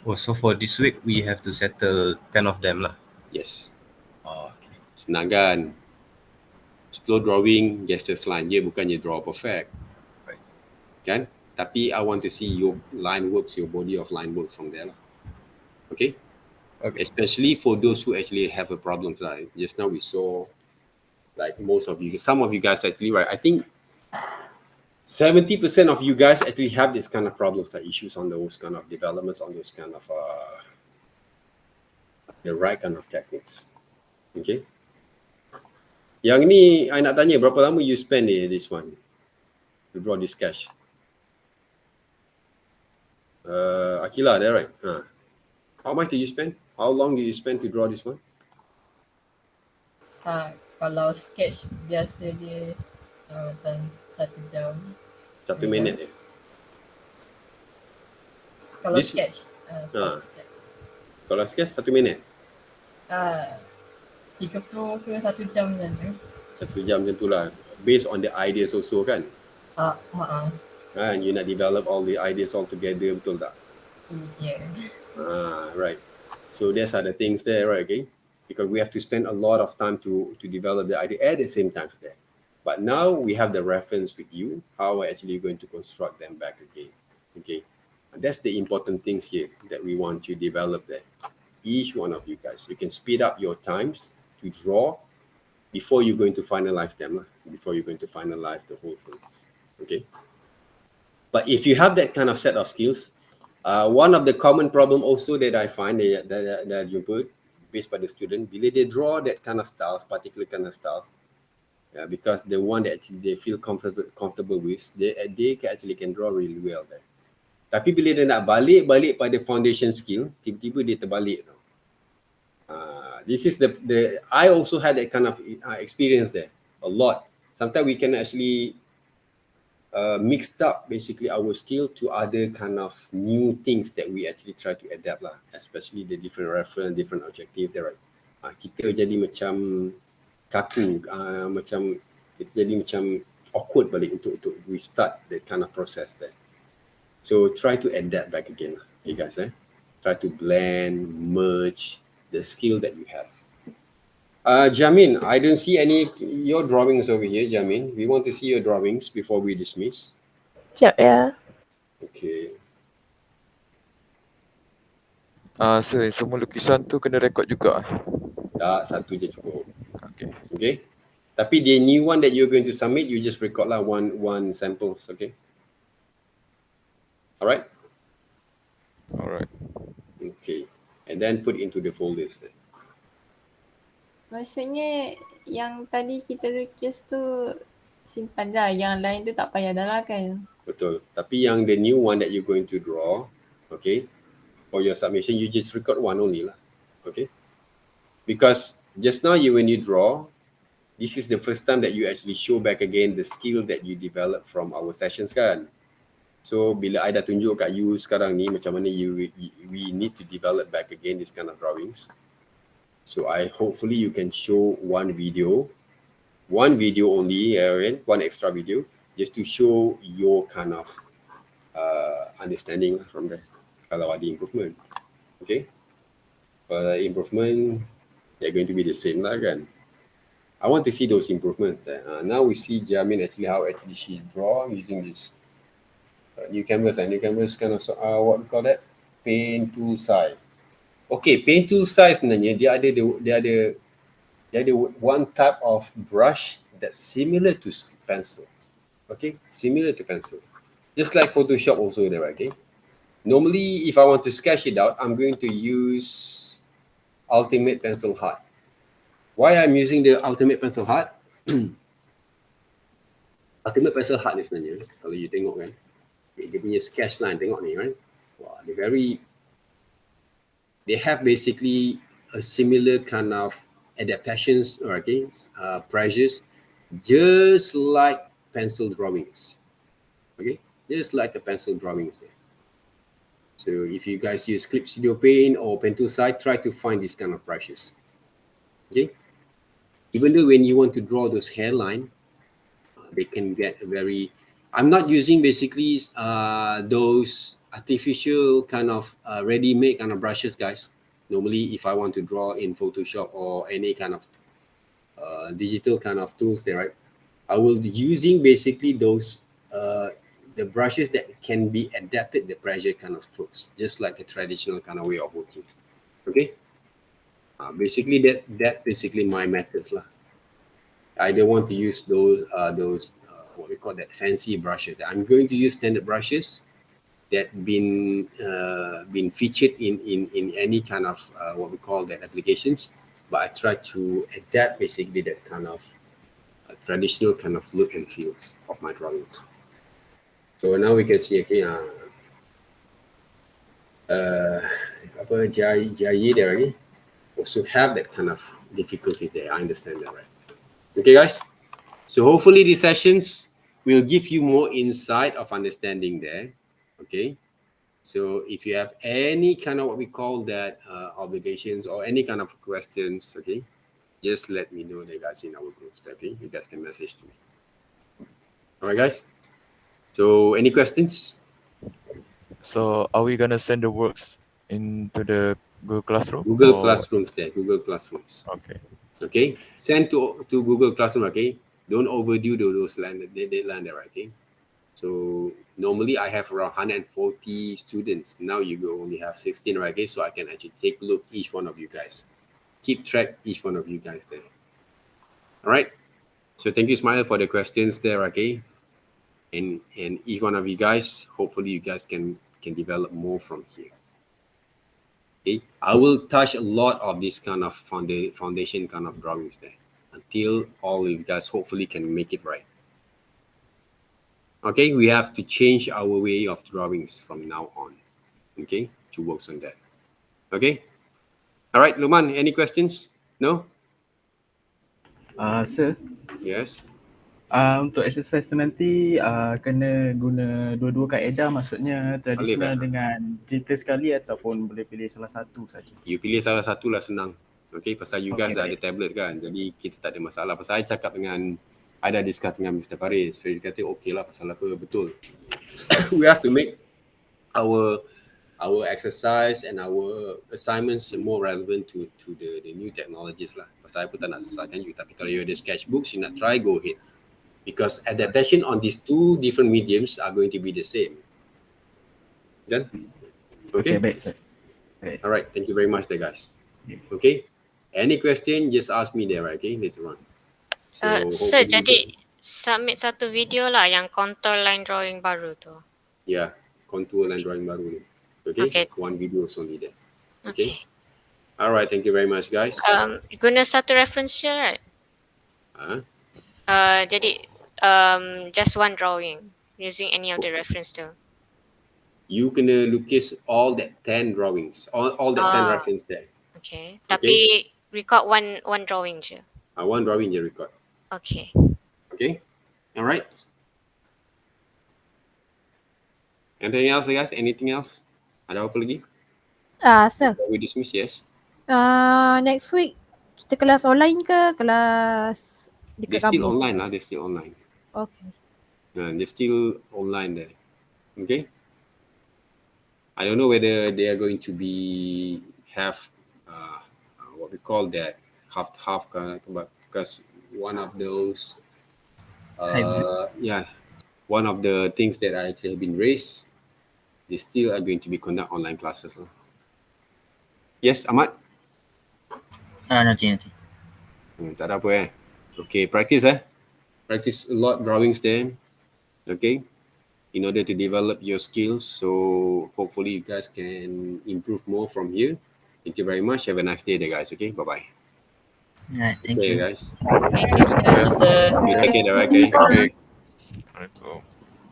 Oh, so for this week we have to settle 10 of them lah. Yes. Oh, okay. Senang kan? Slow drawing, gestures line je, bukannya draw perfect. Right. Kan? Tapi I want to see your line works, your body of line works from there lah. Okay? Okay. Especially for those who actually have a problem. Like just now we saw, like most of you, some of you guys actually, right? I think 70% of you guys actually have this kind of problems, like issues on those kind of developments, on those kind of the right kind of techniques. Okay. Yang ni, I nak tanya, berapa lama you spend this one to draw this sketch? Akila, there, right? How much did you spend? How long did you spend to draw this one? Kalau sketch biasa dia macam 1 jam. 1 minit Kalau This- sketch. Sebab Ah. sketch. Kalau sketch 1 minit, 30 ke 1 jam macam tu. 1 jam macam tu lah. Based on the ideas also kan. Kan, you nak develop all the ideas all together, betul tak? Yeah. Right. So those are the things there, right? Okay. Because we have to spend a lot of time to develop the idea at the same time there. But now we have the reference with you, how we're actually going to construct them back again. Okay. And that's the important things here that we want to develop there. Each one of you guys, you can speed up your times to draw before you're going to finalize them, before you're going to finalize the whole things. Okay. But if you have that kind of set of skills, one of the common problem also that I find that you put based by the student, bila they draw that kind of styles, particular kind of styles, because the one that actually they feel comfortable with, they can draw really well there. Tapi bila dia nak balik pada foundation skill, tiba-tiba dia terbalik tau. This is the I also had that kind of experience there a lot. Sometimes we can actually mixed up basically our skill to other kind of new things that we actually try to adapt lah, especially the different reference, different objective there, right? Kita jadi macam kaku, macam kita jadi macam awkward balik untuk restart that kind of process there. So try to adapt back again lah, you guys. Try to blend, merge the skill that you have. Jamin, I don't see any your drawings over here, Jamin. We want to see your drawings before we dismiss. Sekejap ya. Okay. Sir, semua lukisan tu kena rekod juga. Tak, satu je cukup. Okay. Okay. Tapi the new one that you're going to submit, you just record lah one samples, okay? Alright? Alright. Okay. And then put into the folders. Maksudnya yang tadi kita lukis tu simpan dah, yang lain tu tak payah dah lah kan? Betul. Tapi yang the new one that you're going to draw, okay, for your submission, you just record one only lah, okay? Because just now when you draw, this is the first time that you actually show back again the skill that you develop from our sessions kan. So bila I dah tunjuk kat you sekarang ni macam mana we need to develop back again this kind of drawings. So hopefully you can show one video only, one extra video, just to show your kind of understanding from there. Kalau ada improvement, okay. Kalau ada improvement, they're going to be the same lah kan. I want to see those improvements. Now we see Jamin actually how actually she draw using this new canvas kind of what we call that, paint tool size. Okay, paint tool size sebenarnya dia ada one type of brush that's similar to pencils. Okay, similar to pencils. Just like Photoshop also there, okay? Normally, if I want to sketch it out, I'm going to use Ultimate Pencil Hard. Why I'm using the Ultimate Pencil Hard? Ultimate Pencil Hard ni sebenarnya, kalau you tengok kan, dia punya sketch line, tengok ni kan. Wah, they have basically a similar kind of adaptations, okay, pressures, just like pencil drawings. Okay, just like the pencil drawings there. So if you guys use Clip Studio Paint or Pen Tool Side, try to find these kind of brushes. Okay, even though when you want to draw those hairline, they can get a very. I'm not using basically those artificial kind of ready-made kind of brushes, guys. Normally, if I want to draw in Photoshop or any kind of digital kind of tools there, right, I will be using basically those the brushes that can be adapted the pressure kind of strokes, just like a traditional kind of way of working. Okay, basically that basically my methods lah. I don't want to use those what we call that fancy brushes. I'm going to use standard brushes that been featured in any kind of what we call that applications, but I try to adapt basically that kind of traditional kind of look and feels of my drawings. So now we can see okay, Jai there again also have that kind of difficulty there. I understand that, right? Okay, guys. So hopefully these sessions will give you more insight of understanding there. Okay, So if you have any kind of what we call that obligations or any kind of questions, okay, just let me know, guys, in our groups. Okay, you guys can message to me. All right, guys. So any questions? So are we gonna send the works into the Google Classroom? Google or- Classrooms there. Google Classrooms. Okay. Okay. Send to Google Classroom. Okay. Don't overdo those deadline there. Okay. So normally I have around 140 students. Now you only have 16, right? Okay. So I can actually take a look each one of you guys. Keep track each one of you guys there. All right. So thank you, Smile, for the questions there. Okay. And each one of you guys, hopefully you guys can develop more from here. Okay, I will touch a lot of this kind of foundation kind of drawings there until all of you guys hopefully can make it right. Okay, we have to change our way of drawings from now on. Okay, to work on that. Okay, all right, Luman, any questions? No? Sir, Yes. untuk exercise tu nanti kena guna dua-dua kaedah, maksudnya tradisional Boleh, dengan digital sekali ataupun boleh pilih salah satu saja. You pilih salah satu lah, senang. Okay, pasal you guys Okay, ada tablet kan, jadi kita tak ada masalah. Pasal saya cakap dengan, ada discuss dengan Mr. Faris, Faris kata okay lah, pasal apa, betul. We have to make our exercise and our assignments more relevant to the new technologies lah. Pasal saya pun tak nak susahkan you, tapi kalau you ada sketchbooks, you nak try, go ahead. Because adaptation on these two different mediums are going to be the same. Done? Okay? Baik, sir. Baik. All right, thank you very much there, guys. Okay? Any question, just ask me there, right? Okay, later on. Sir, jadi submit satu video lah yang contour line drawing baru tu. Yeah, contour line drawing baru ni. Okay? Okay. One video is only there. Okay. All right, thank you very much, guys. Guna satu reference je, right? Huh? Jadi just one drawing using any of the reference tu. You kena lukis all that 10 drawings, all that 10 reference there. Okay. Tapi record one drawing je. One drawing je record. Okay. Okay? All right. Anything else, guys? Anything else? Ada apa lagi? Sir, We dismiss, yes. next week kita kelas online ke kelas They're dekat still kampus? online lah. They're still online. Okay. They're still online there. Okay? I don't know whether they are going to have what we call that half because one of those one of the things that actually have been raised, they still are going to be conduct online classes. Yes, Ahmad? Nanti. Tak ada apa Okay, practice Practice a lot drawings there. Okay? In order to develop your skills. So hopefully you guys can improve more from here. Thank you very much. Have a nice day there, guys. Okay, bye-bye. Alright, thank Okay, you. guys. Thank you, sir. You take care there, right? Okay. Assalamualaikum.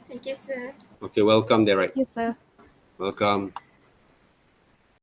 Thank you, sir. Okay, welcome there, right? Yes, sir. Welcome.